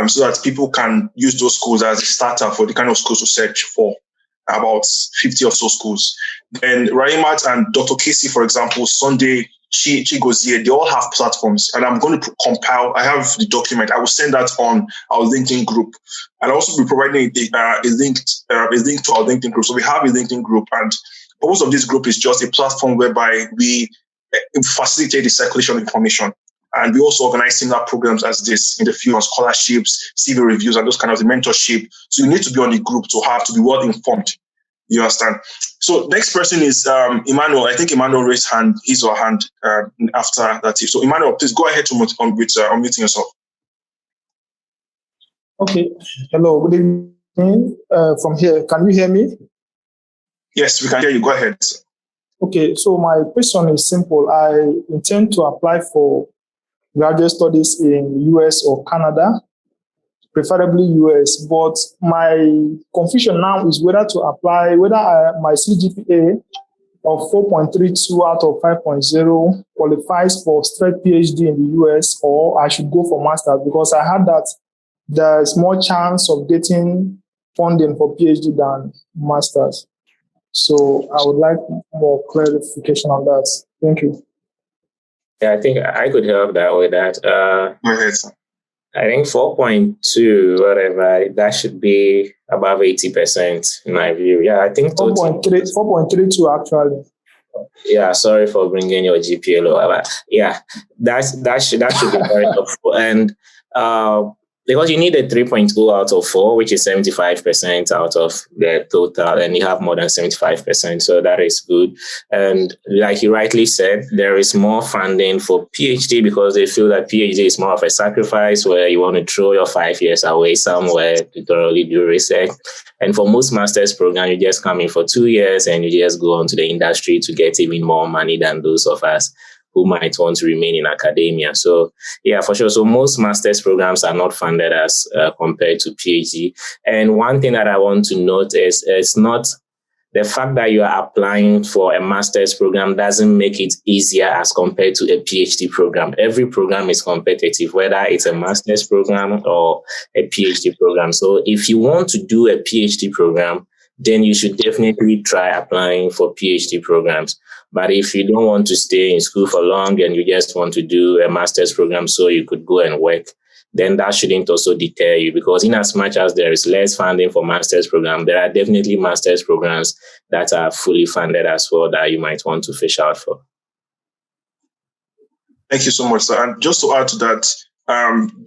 so that people can use those schools as a starter for the kind of schools to search for, about 50 or so schools. Then Rahimat and Dr. Casey, for example, Sunday, Chigozi, they all have platforms, and I'm going to compile. I have the document. I will send that on our LinkedIn group. I'll also be providing a link to our LinkedIn group. So we have a LinkedIn group, and the purpose of this group is just a platform whereby we facilitate the circulation of information. And we also organize similar programs as this in the field on scholarships, CV reviews, and those kind of the mentorship. So you need to be on the group to be well informed. You understand? So next person is Emmanuel. I think Emmanuel raised his or her hand after that. So Emmanuel, please go ahead to unmuting yourself. Okay. Hello, good evening. From here, can you hear me? Yes, we can hear you. Go ahead. Okay, so my question is simple. I intend to apply for graduate studies in US or Canada, preferably US. But my confusion now is whether to apply, my CGPA of 4.32 out of 5.0 qualifies for straight PhD in the US, or I should go for master's, because I heard that there's more chance of getting funding for PhD than master's. So I would like more clarification on that. Thank you. Yeah, I think I could help that with that. Go ahead, sir. I think 4.2, whatever, that should be above 80% in my view. Yeah, I think 4.32 actually. Yeah, sorry for bringing your GPA lower. But yeah, that should be very helpful. And because you need a 3.0 out of 4, which is 75% out of the total, and you have more than 75%, so that is good. And like you rightly said, there is more funding for PhD because they feel that PhD is more of a sacrifice where you want to throw your 5 years away somewhere to thoroughly do research. And for most master's program, you just come in for 2 years and you just go on to the industry to get even more money than those of us who might want to remain in academia. So yeah, for sure. So most master's programs are not funded as compared to PhD. And one thing that I want to note is it's not the fact that you are applying for a master's program doesn't make it easier as compared to a PhD program. Every program is competitive, whether it's a master's program or a PhD program. So if you want to do a PhD program, then you should definitely try applying for PhD programs. But if you don't want to stay in school for long and you just want to do a master's program so you could go and work, then that shouldn't also deter you, because in as much as there is less funding for master's program, there are definitely master's programs that are fully funded as well that you might want to fish out for. Thank you so much, sir. And just to add to that,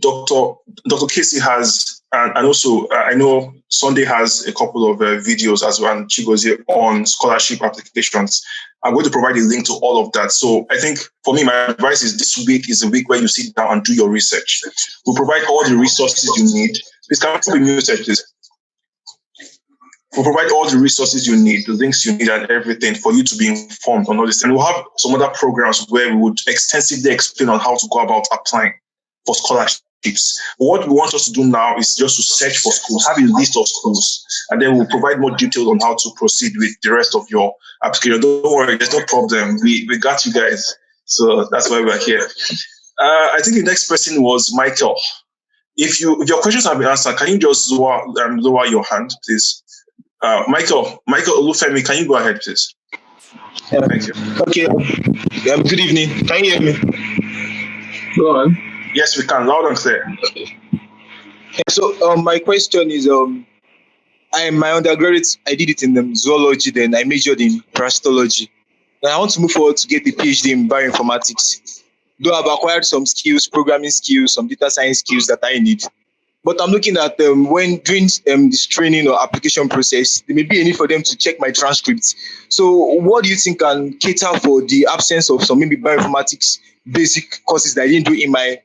Dr. Casey has, and also I know Sunday has a couple of videos as well, and Chigozi, on scholarship applications. I'm going to provide a link to all of that. So I think for me, my advice is this week is a week where you sit down and do your research. We'll provide all the resources you need. Please can be muted, please. We'll provide all the resources you need, the links you need and everything for you to be informed on all this. And we'll have some other programs where we would extensively explain on how to go about applying for scholarships. What we want us to do now is just to search for schools, have a list of schools, and then we'll provide more details on how to proceed with the rest of your application. Don't worry, there's no problem. We got you guys. So that's why we're here. I think the next person was Michael. If your questions have been answered, can you just lower your hand, please? Michael Olufemi, can you go ahead, please? Thank you. Okay. Good evening. Can you hear me? Go on. Yes, we can, loud and clear. So my question is, my undergraduate, I did it in zoology, then I majored in parasitology. And I want to move forward to get a PhD in bioinformatics. Though I've acquired some skills, programming skills, some data science skills that I need. But I'm looking at when doing this training or application process, there may be a need for them to check my transcripts. So what do you think can cater for the absence of some maybe bioinformatics basic courses that I didn't do in my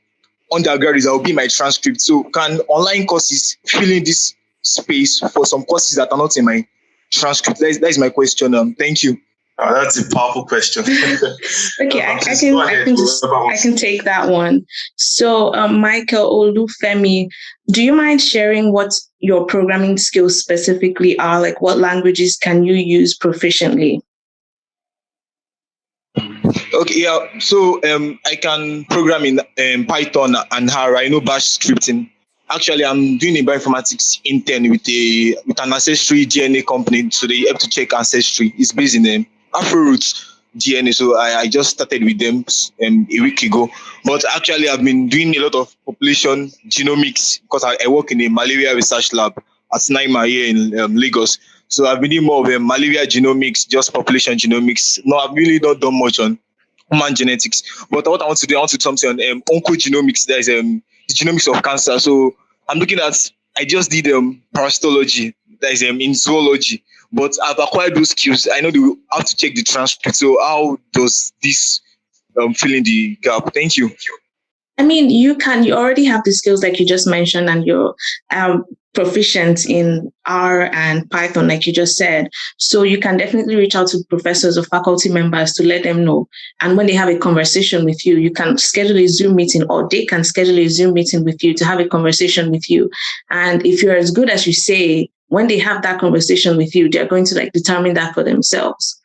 undergraduate that will be my transcript? So can online courses fill in this space for some courses that are not in my transcript? That is my question. Thank you. That's a powerful question. Okay, I can take that one. So, Michael Olufemi, do you mind sharing what your programming skills specifically are? Like, what languages can you use proficiently? Okay, yeah. So I can program in Python and R. I know Bash scripting. Actually, I'm doing a bioinformatics intern with an ancestry DNA company, so they have to check ancestry. It's based in Afro-Roots DNA, so I just started with them a week ago. But actually, I've been doing a lot of population genomics because I work in a malaria research lab at NIMA here in Lagos. So I've been doing more of malaria genomics, just population genomics. No, I've really not done much on human genetics. But what I want to do something on oncogenomics. That is the genomics of cancer. So I'm looking at, I just did parasitology. That is in zoology. But I've acquired those skills. I know they will have to check the transcript. So how does this fill in the gap? Thank you. I mean, you already have the skills like you just mentioned, and you're proficient in R and Python, like you just said. So you can definitely reach out to professors or faculty members to let them know. And when they have a conversation with you, you can schedule a Zoom meeting, or they can schedule a Zoom meeting with you to have a conversation with you. And if you're as good as you say, when they have that conversation with you, they're going to determine that for themselves.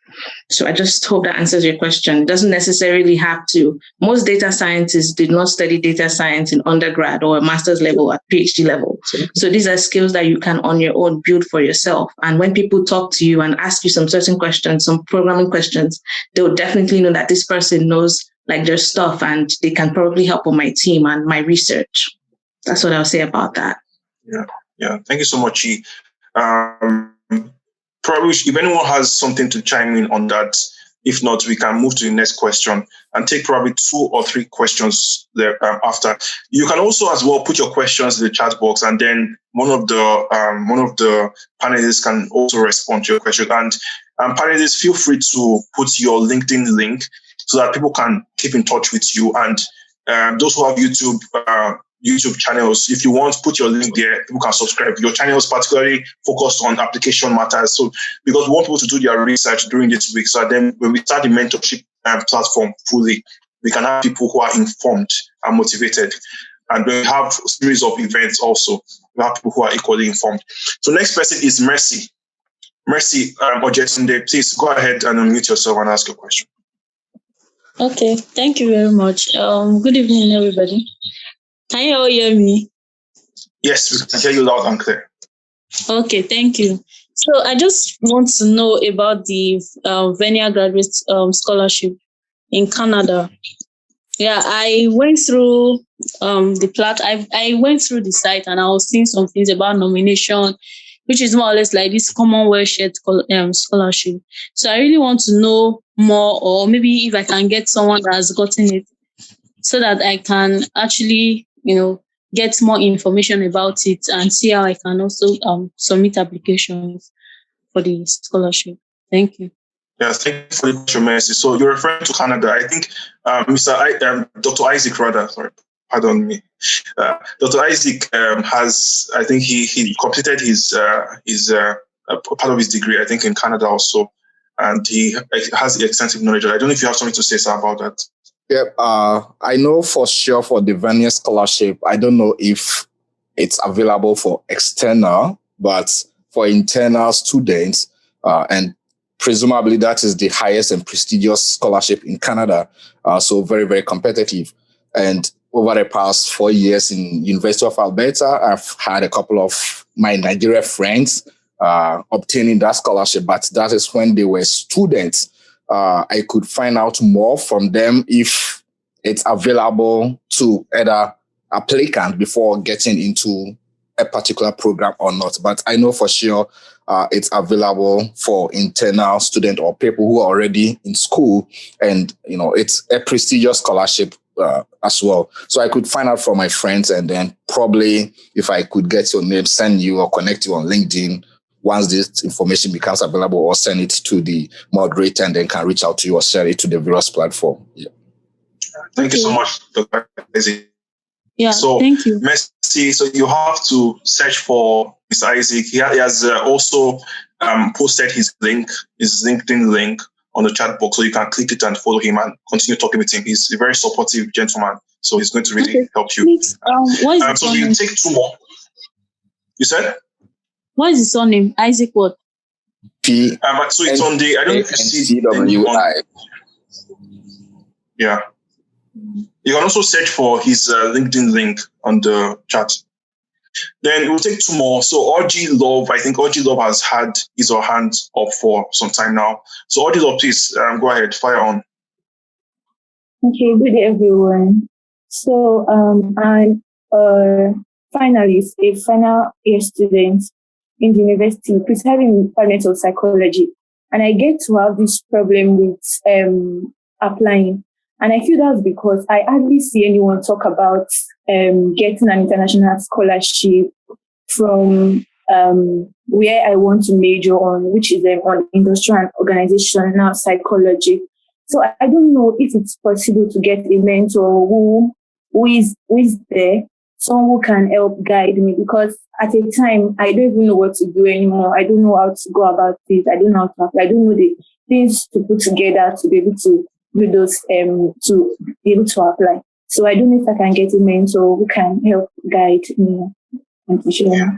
So I just hope that answers your question. It doesn't necessarily have to. Most data scientists did not study data science in undergrad or master's level at PhD level. So these are skills that you can on your own build for yourself. And when people talk to you and ask you some certain questions, some programming questions, they'll definitely know that this person knows their stuff, and they can probably help on my team and my research. That's what I'll say about that. Yeah. Thank you so much, Chi. Probably, if anyone has something to chime in on that, if not, we can move to the next question and take probably 2 or 3 questions there after. You can also as well put your questions in the chat box, and then one of the panelists can also respond to your question. And panelists, feel free to put your LinkedIn link so that people can keep in touch with you. And those who have YouTube channels, if you want, put your link there, people can subscribe. Your channel is particularly focused on application matters. So because we want people to do their research during this week, so then when we start the mentorship platform fully, we can have people who are informed and motivated. And we have a series of events also. We have people who are equally informed. So next person is Mercy. Mercy Ojetunde, please go ahead and unmute yourself and ask your question. Okay, thank you very much. Good evening, everybody. Can you all hear me? Yes, we can hear you loud and clear. Okay, thank you. So I just want to know about the Vernier graduate scholarship in Canada. Yeah, I went through I went through the site, and I was seeing some things about nomination, which is more or less like this Commonwealth shared scholarship. So I really want to know more, or maybe if I can get someone that has gotten it, so that I can actually, get more information about it and see how I can also submit applications for the scholarship. Thank you. Yes, thank you for the question, Mercy. So you're referring to Canada. I think Dr. Isaac, rather, sorry, pardon me. Dr. Isaac I think he completed his part of his degree, I think, in Canada also, and he has extensive knowledge. I don't know if you have something to say, sir, about that. Yep. I know for sure for the Vernier scholarship, I don't know if it's available for external, but for internal students, and presumably that is the highest and prestigious scholarship in Canada. So very, very competitive. And over the past 4 years in University of Alberta, I've had a couple of my Nigeria friends obtaining that scholarship, but that is when they were students. I could find out more from them if it's available to either applicant before getting into a particular program or not. But I know for sure it's available for internal student or people who are already in school, and it's a prestigious scholarship as well. So I could find out from my friends, and then probably if I could get your name, send you or connect you on LinkedIn once this information becomes available, or send it to the moderator and then can reach out to you or share it to the various platform. Yeah. Thank you so much, Dr. Isaac. Yeah, so, thank you. Mercy, so you have to search for Mr. Isaac. He has also posted his LinkedIn link on the chat box, so you can click it and follow him and continue talking with him. He's a very supportive gentleman, so he's going to really help you. Please, what is so you take 2 more. You said? What is his surname? Isaac what? So it's on the, I don't know if you see it. Yeah. You can also search for his LinkedIn link on the chat. Then it will take 2 more. So RG Love, I think RG Love has had his or her hand up for some time now. So RG Love, please go ahead, fire on. Okay, good day, everyone. So I'm a finalist, a final year student in the university, precisely in the Department of Psychology. And I get to have this problem with applying. And I feel that's because I hardly see anyone talk about getting an international scholarship from where I want to major on, which is on industrial and organizational psychology. So I don't know if it's possible to get a mentor who who is there, someone who can help guide me, because at a time I don't even know what to do anymore. I don't know how to go about it. I don't know how to apply. I don't know the things to put together to be able to do those to be able to apply. So I don't know if I can get a mentor who can help guide me.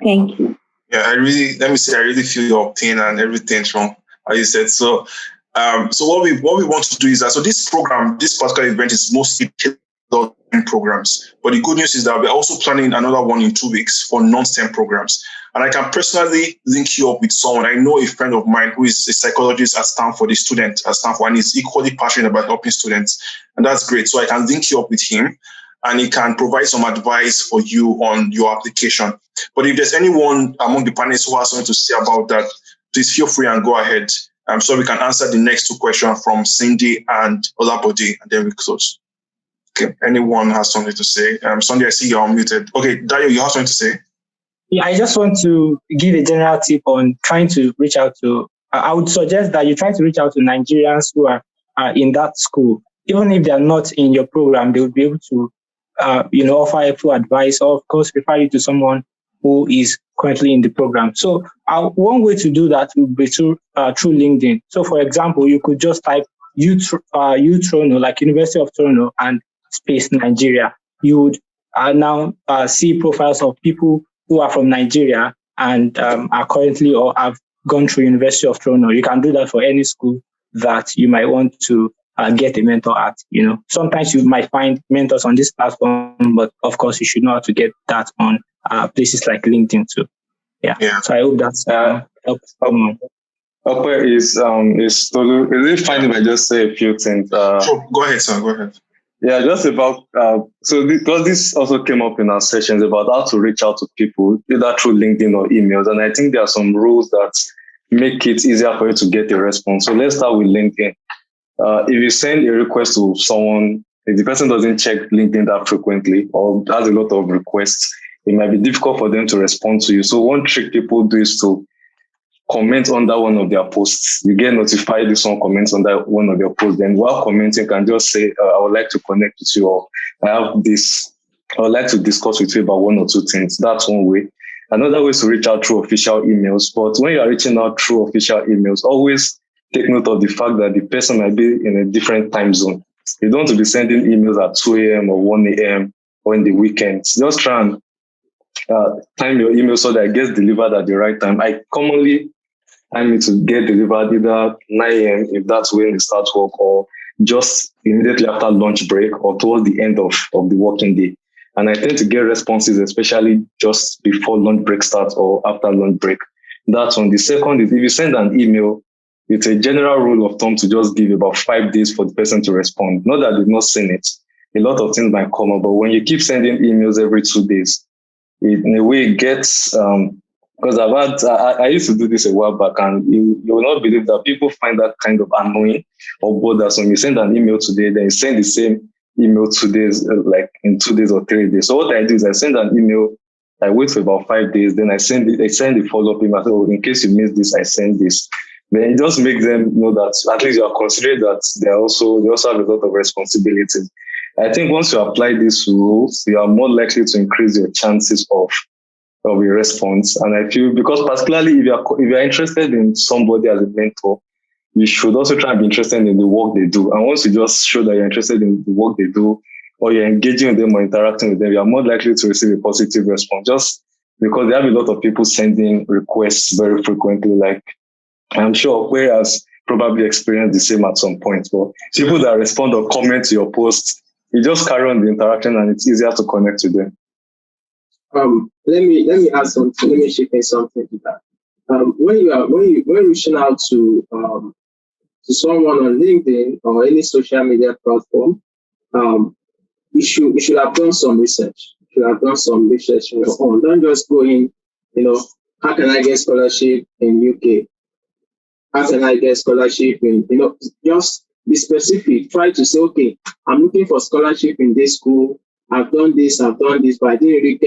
Thank you. Yeah, I really feel your pain and everything from how you said. So what we want to do is that, so this particular event is mostly tailored programs. But the good news is that we're also planning another one in 2 weeks for non-STEM programs. And I can personally link you up with someone. I know a friend of mine who is a psychologist at Stanford, a student at Stanford, and is equally passionate about helping students. And that's great. So I can link you up with him, and he can provide some advice for you on your application. But if there's anyone among the panelists who has something to say about that, please feel free and go ahead. So we can answer the next 2 questions from Cindy and Olabode, and then we close. Okay, anyone has something to say? Sunday, I see you're unmuted. Okay, Dayo, you have something to say? Yeah, I just want to give a general tip on trying to reach out to, I would suggest that you try to reach out to Nigerians who are in that school. Even if they are not in your program, they would be able to offer helpful advice, or of course refer you to someone who is currently in the program. So one way to do that would be through LinkedIn. So for example, you could just type UTrono, like University of Toronto and space Nigeria. You would now see profiles of people who are from Nigeria and are currently or have gone through University of Toronto. You can do that for any school that you might want to get a mentor at. Sometimes you might find mentors on this platform, but of course you should know how to get that on places like LinkedIn too. Yeah. So I hope that's helps someone. Okay, is it fine if I just say a few things? Sure. Go ahead, sir. Go ahead. Yeah, just about because this also came up in our sessions about how to reach out to people either through LinkedIn or emails, and I think there are some rules that make it easier for you to get a response. So let's start with LinkedIn. If you send a request to someone, if the person doesn't check LinkedIn that frequently or has a lot of requests, it might be difficult for them to respond to you. So one trick people do is to comment under one of their posts. You get notified if someone comments under one of your posts. Then while commenting, you can just say, I would like to connect with you, or I would like to discuss with you about 1 or 2 things. That's one way. Another way is to reach out through official emails. But when you are reaching out through official emails, always take note of the fact that the person might be in a different time zone. You don't want to be sending emails at 2 a.m. or 1 a.m. or in the weekends. Just try and time your email so that it gets delivered at the right time. I commonly time it to get delivered either 9 a.m. if that's when it starts work, or just immediately after lunch break or towards the end of the working day. And I tend to get responses, especially just before lunch break starts or after lunch break. That's one. The second is if you send an email, it's a general rule of thumb to just give about 5 days for the person to respond. Not that they've not seen it. A lot of things might come up, but when you keep sending emails every 2 days, in a way it gets, because I used to do this a while back, and you will not believe that people find that kind of annoying or bothersome. You send an email today, then you send the same email 2 days, like in 2 days or 3 days. So what I do is I send an email, I wait for about 5 days, then I send the follow-up email. So in case you missed this, I send this. Then it just makes them know that at least you are considering that they also have a lot of responsibilities. I think once you apply these rules, you are more likely to increase your chances of a response. And I feel, because particularly if you're interested in somebody as a mentor, you should also try and be interested in the work they do. And once you just show that you're interested in the work they do, or you're engaging with them or interacting with them, you are more likely to receive a positive response, just because they have a lot of people sending requests very frequently. Like, I'm sure Okwe has probably experienced the same at some point. But people that respond or comment to your post, you just carry on the interaction and it's easier to connect with them. Let me add something. Let me chip in something to that. When you're reaching out to someone on LinkedIn or any social media platform, you should have done some research. You should have done some research on your own. Don't just go in, how can I get scholarship in UK? How can I get scholarship in, just be specific. Try to say, okay, I'm looking for scholarship in this school. I've done this, but I didn't really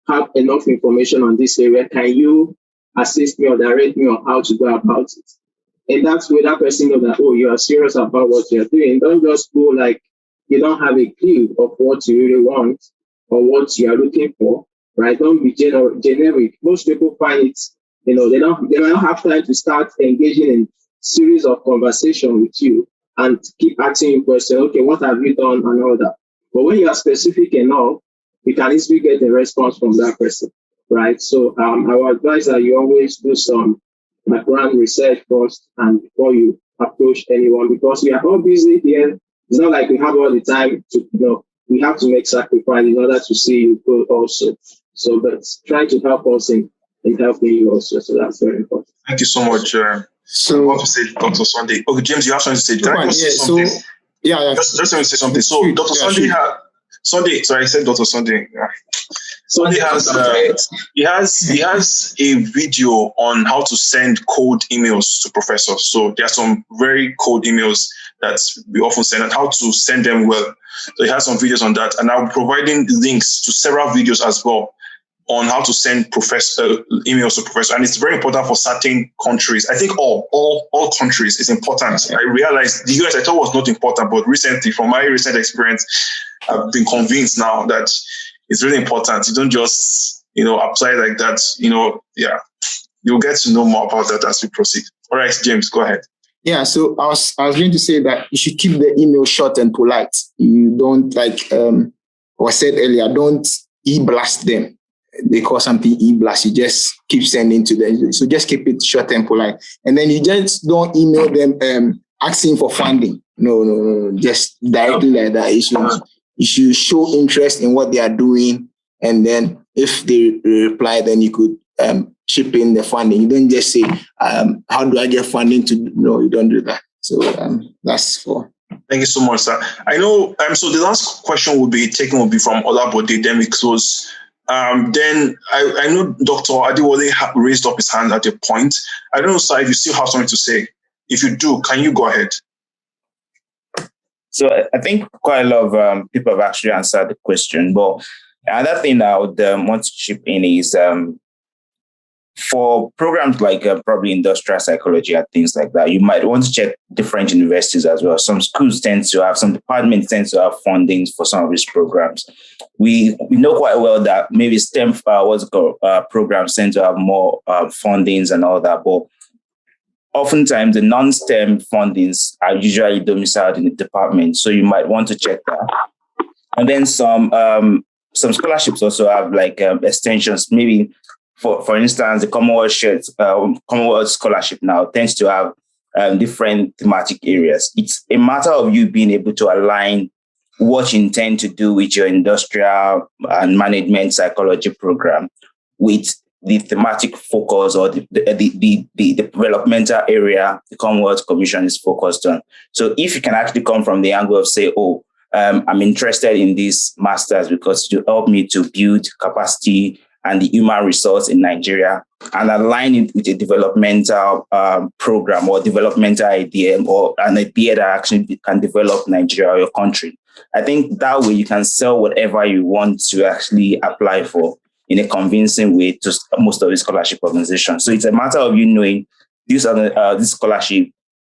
have enough information on this area. Can you assist me or direct me on how to go about it? And that's where that person knows that, oh, you are serious about what you're doing. Don't just go like, you don't have a clue of what you really want or what you are looking for, right? Don't be generic. Most people find it, they don't have time to start engaging in series of conversation with you and keep asking you questions. Okay, what have you done and all that. But when you are specific enough, you can easily get a response from that person, right? So I would advise that you always do some background research first and before you approach anyone, because we are all busy here. It's not like we have all the time to, we have to make sacrifice in order to see you grow also. So, but try to help us in helping you also. So that's very important. Thank you so much. So, I want to say, Dr. Sunday. Okay, James, you have something to say. Can I just say something? So, yeah. Just want to say something. So, Dr. Sunday, sorry, I said Dr. Sunday. Yeah. Sunday has a video on how to send cold emails to professors. So there are some very cold emails that we often send and how to send them well. So he has some videos on that, and I'm providing links to several videos as well on how to send emails to professors. And it's very important for certain countries. I think all countries is important. I realized the US I thought was not important, but recently, from my recent experience, I've been convinced now that it's really important. You don't just, apply like that, You'll get to know more about that as we proceed. All right, James, go ahead. Yeah, so I was going to say that you should keep the email short and polite. You don't, like was said earlier, don't e-blast them. They call something e-blast. You just keep sending to them. So just keep it short and polite. And then you just don't email them asking for funding. No. Just directly like that. You should show interest in what they are doing. And then if they reply, then you could chip in the funding. You don't just say, how do I get funding to? No, you don't do that. So that's for. Thank you so much, sir. I know, so the last question will be from Olabode, then we close. Then I know Dr. Adiwole raised up his hand at a point. I don't know, sir, if you still have something to say. If you do, can you go ahead? So I think quite a lot of people have actually answered the question. But another thing I would want to chip in is for programs like probably industrial psychology and things like that, you might want to check different universities as well. Some schools some departments tend to have fundings for some of these programs. We know quite well that maybe STEM programs tend to have more fundings and all that, but oftentimes the non-STEM fundings are usually domiciled in the department. So you might want to check that. And then some scholarships also have like extensions, maybe for instance, the Commonwealth Scholarship now tends to have different thematic areas. It's a matter of you being able to align what you intend to do with your industrial and management psychology program with the thematic focus or the developmental area the Commonwealth Commission is focused on. So if you can actually come from the angle of say, I'm interested in this master's because to help me to build capacity and the human resource in Nigeria and align it with a developmental program or developmental idea or an idea that actually can develop Nigeria or your country. I think that way you can sell whatever you want to actually apply for in a convincing way to most of the scholarship organizations. So it's a matter of you knowing this scholarship,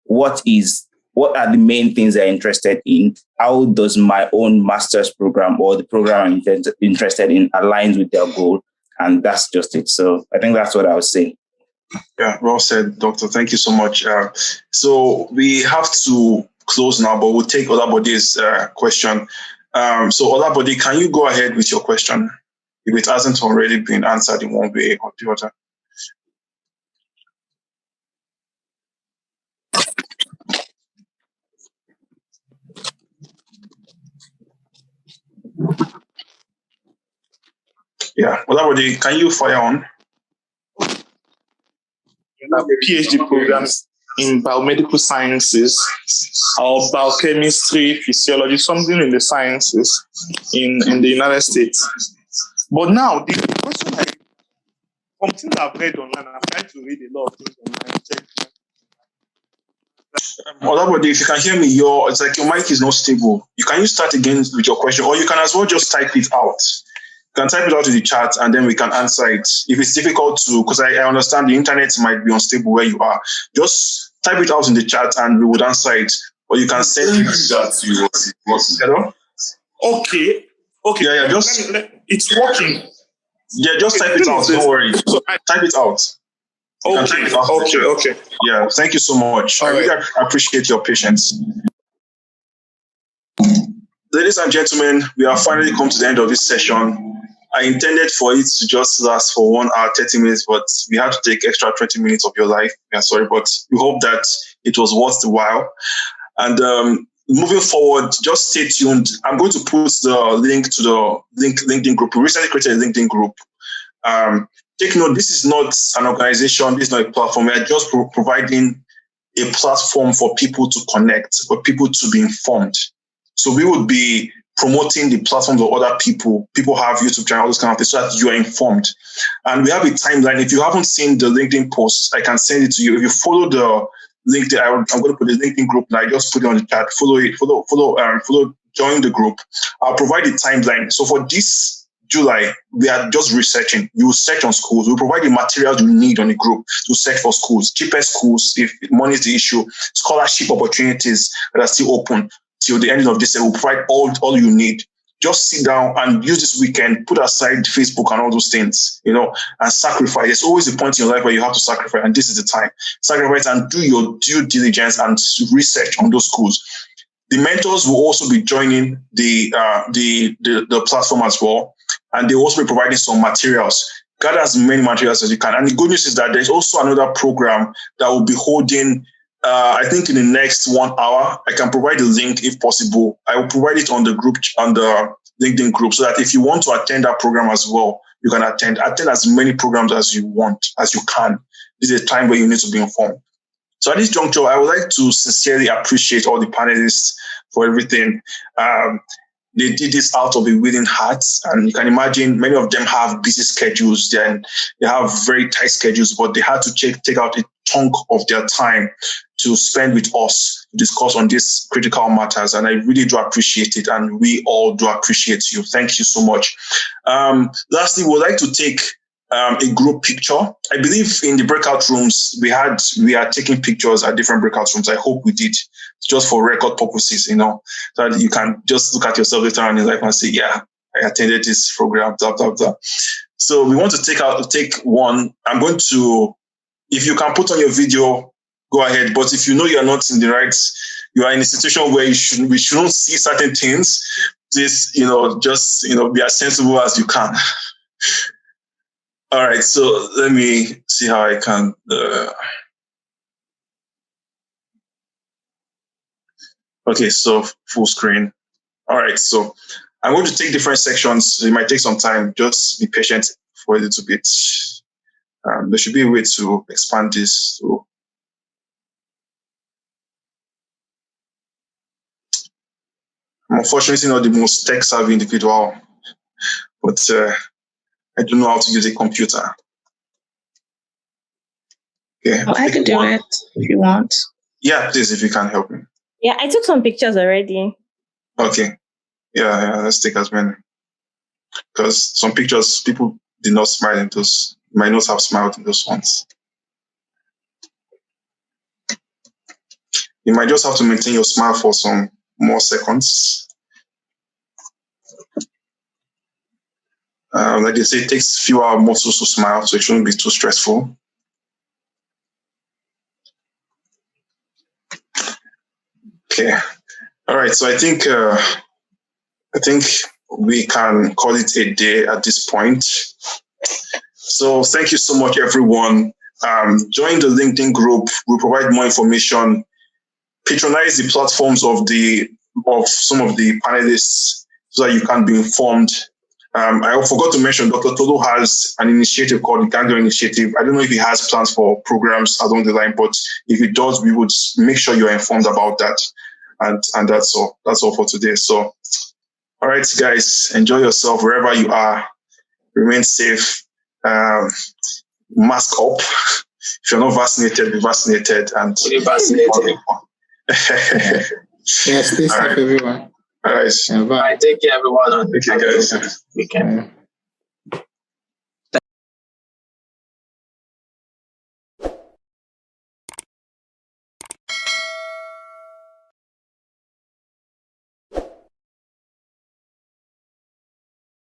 what are the main things they're interested in? How does my own master's program or the program I'm interested in aligns with their goal? And that's just it. So I think that's what I would say. Yeah, well said, Doctor. Thank you so much. So we have to close now, but we'll take Olabode's question. So Olabode, can you go ahead with your question if it hasn't already been answered in one way or the other? Yeah, Olabode, can you fire on? PhD programs in biomedical sciences or biochemistry, physiology, something in the sciences in the United States. But now, the question from things I've read online, I've tried to read a lot of things online. Olabode, if you can hear me, it's like your mic is not stable. Can you start again with your question, or you can as well just type it out. You can type it out in the chat and then we can answer it. If it's difficult because I understand the internet might be unstable where you are, just type it out in the chat and we would answer it. or you can send that to you. Okay. Yeah. It's working. Yeah, just type it out. Don't worry. Type it out. Okay. Yeah, thank you so much. I really appreciate your patience. Ladies and gentlemen, we have finally come to the end of this session. I intended for it to just last for 1 hour, 30 minutes, but we had to take extra 20 minutes of your life. Yeah, sorry, but we hope that it was worth the while. And moving forward, just stay tuned. I'm going to put the link to the LinkedIn group. We recently created a LinkedIn group. Take note, this is not an organization, this is not a platform. We are just providing a platform for people to connect, for people to be informed. So we would be promoting the platforms of other people. People have YouTube channels, all those kind of things, so that you are informed. And we have a timeline. If you haven't seen the LinkedIn post, I can send it to you. If you follow the LinkedIn, I'm going to put the LinkedIn group now. I just put it on the chat. Follow it. Follow. Join the group. I'll provide the timeline. So for this July, we are just researching. You will search on schools. We'll provide the materials you need on the group to search for schools, cheapest schools, if money is the issue, scholarship opportunities that are still open till the end of this year. We'll provide all you need. Just sit down and use this weekend, put aside Facebook and all those things, and sacrifice. There's always a point in your life where you have to sacrifice, and this is the time. Sacrifice and do your due diligence and research on those schools. The mentors will also be joining the platform as well, and they will also be providing some materials. Gather as many materials as you can. And the good news is that there's also another program that will be holding, I think in the next 1 hour. I can provide the link if possible. I will provide it on the group, on the LinkedIn group, so that if you want to attend that program as well, you can attend as many programs as you want, as you can. This is a time where you need to be informed. So at this juncture, I would like to sincerely appreciate all the panelists for everything. They did this out of a willing heart, and you can imagine many of them have busy schedules. They have very tight schedules, but they had to take out a chunk of their time to spend with us to discuss on these critical matters. And I really do appreciate it, and we all do appreciate you. Thank you so much. Lastly, we'd like to take a group picture. I believe in the breakout rooms, we are taking pictures at different breakout rooms. I hope we did, just for record purposes, so that you can just look at yourself later on in life and say, yeah, I attended this program, blah, blah, blah. So we want to take one. I'm going to, if you can put on your video, go ahead. But if you know you're not in the right, you are in a situation where we shouldn't see certain things, please, just, be as sensible as you can. All right, so let me see how I can. Okay, so full screen. All right, so I'm going to take different sections. It might take some time. Just be patient for a little bit. There should be a way to expand this. So, I'm unfortunately not the most tech-savvy individual, but I don't know how to use a computer. Okay. I can do it if you want. Yeah, please, if you can help me. Yeah, I took some pictures already. Okay. Yeah, let's take as many. Because some pictures, people did not smile in those, might not have smiled in those ones. You might just have to maintain your smile for some more seconds. Like they say, it takes fewer muscles to smile, so it shouldn't be too stressful. Okay. All right. So I think we can call it a day at this point. So thank you so much, everyone. Join the LinkedIn group. We'll provide more information. Patronize the platforms of some of the panelists so that you can be informed. I forgot to mention Dr. Tolu has an initiative called the Gango Initiative. I don't know if he has plans for programs along the line, but if he does, we would make sure you're informed about that. And that's all. That's all for today. So, all right, guys, enjoy yourself wherever you are. Remain safe. Mask up. If you're not vaccinated, be vaccinated. And be vaccinated. Yeah, stay safe, everyone. All right. All right. Take care, everyone. Take care, guys. Weekend.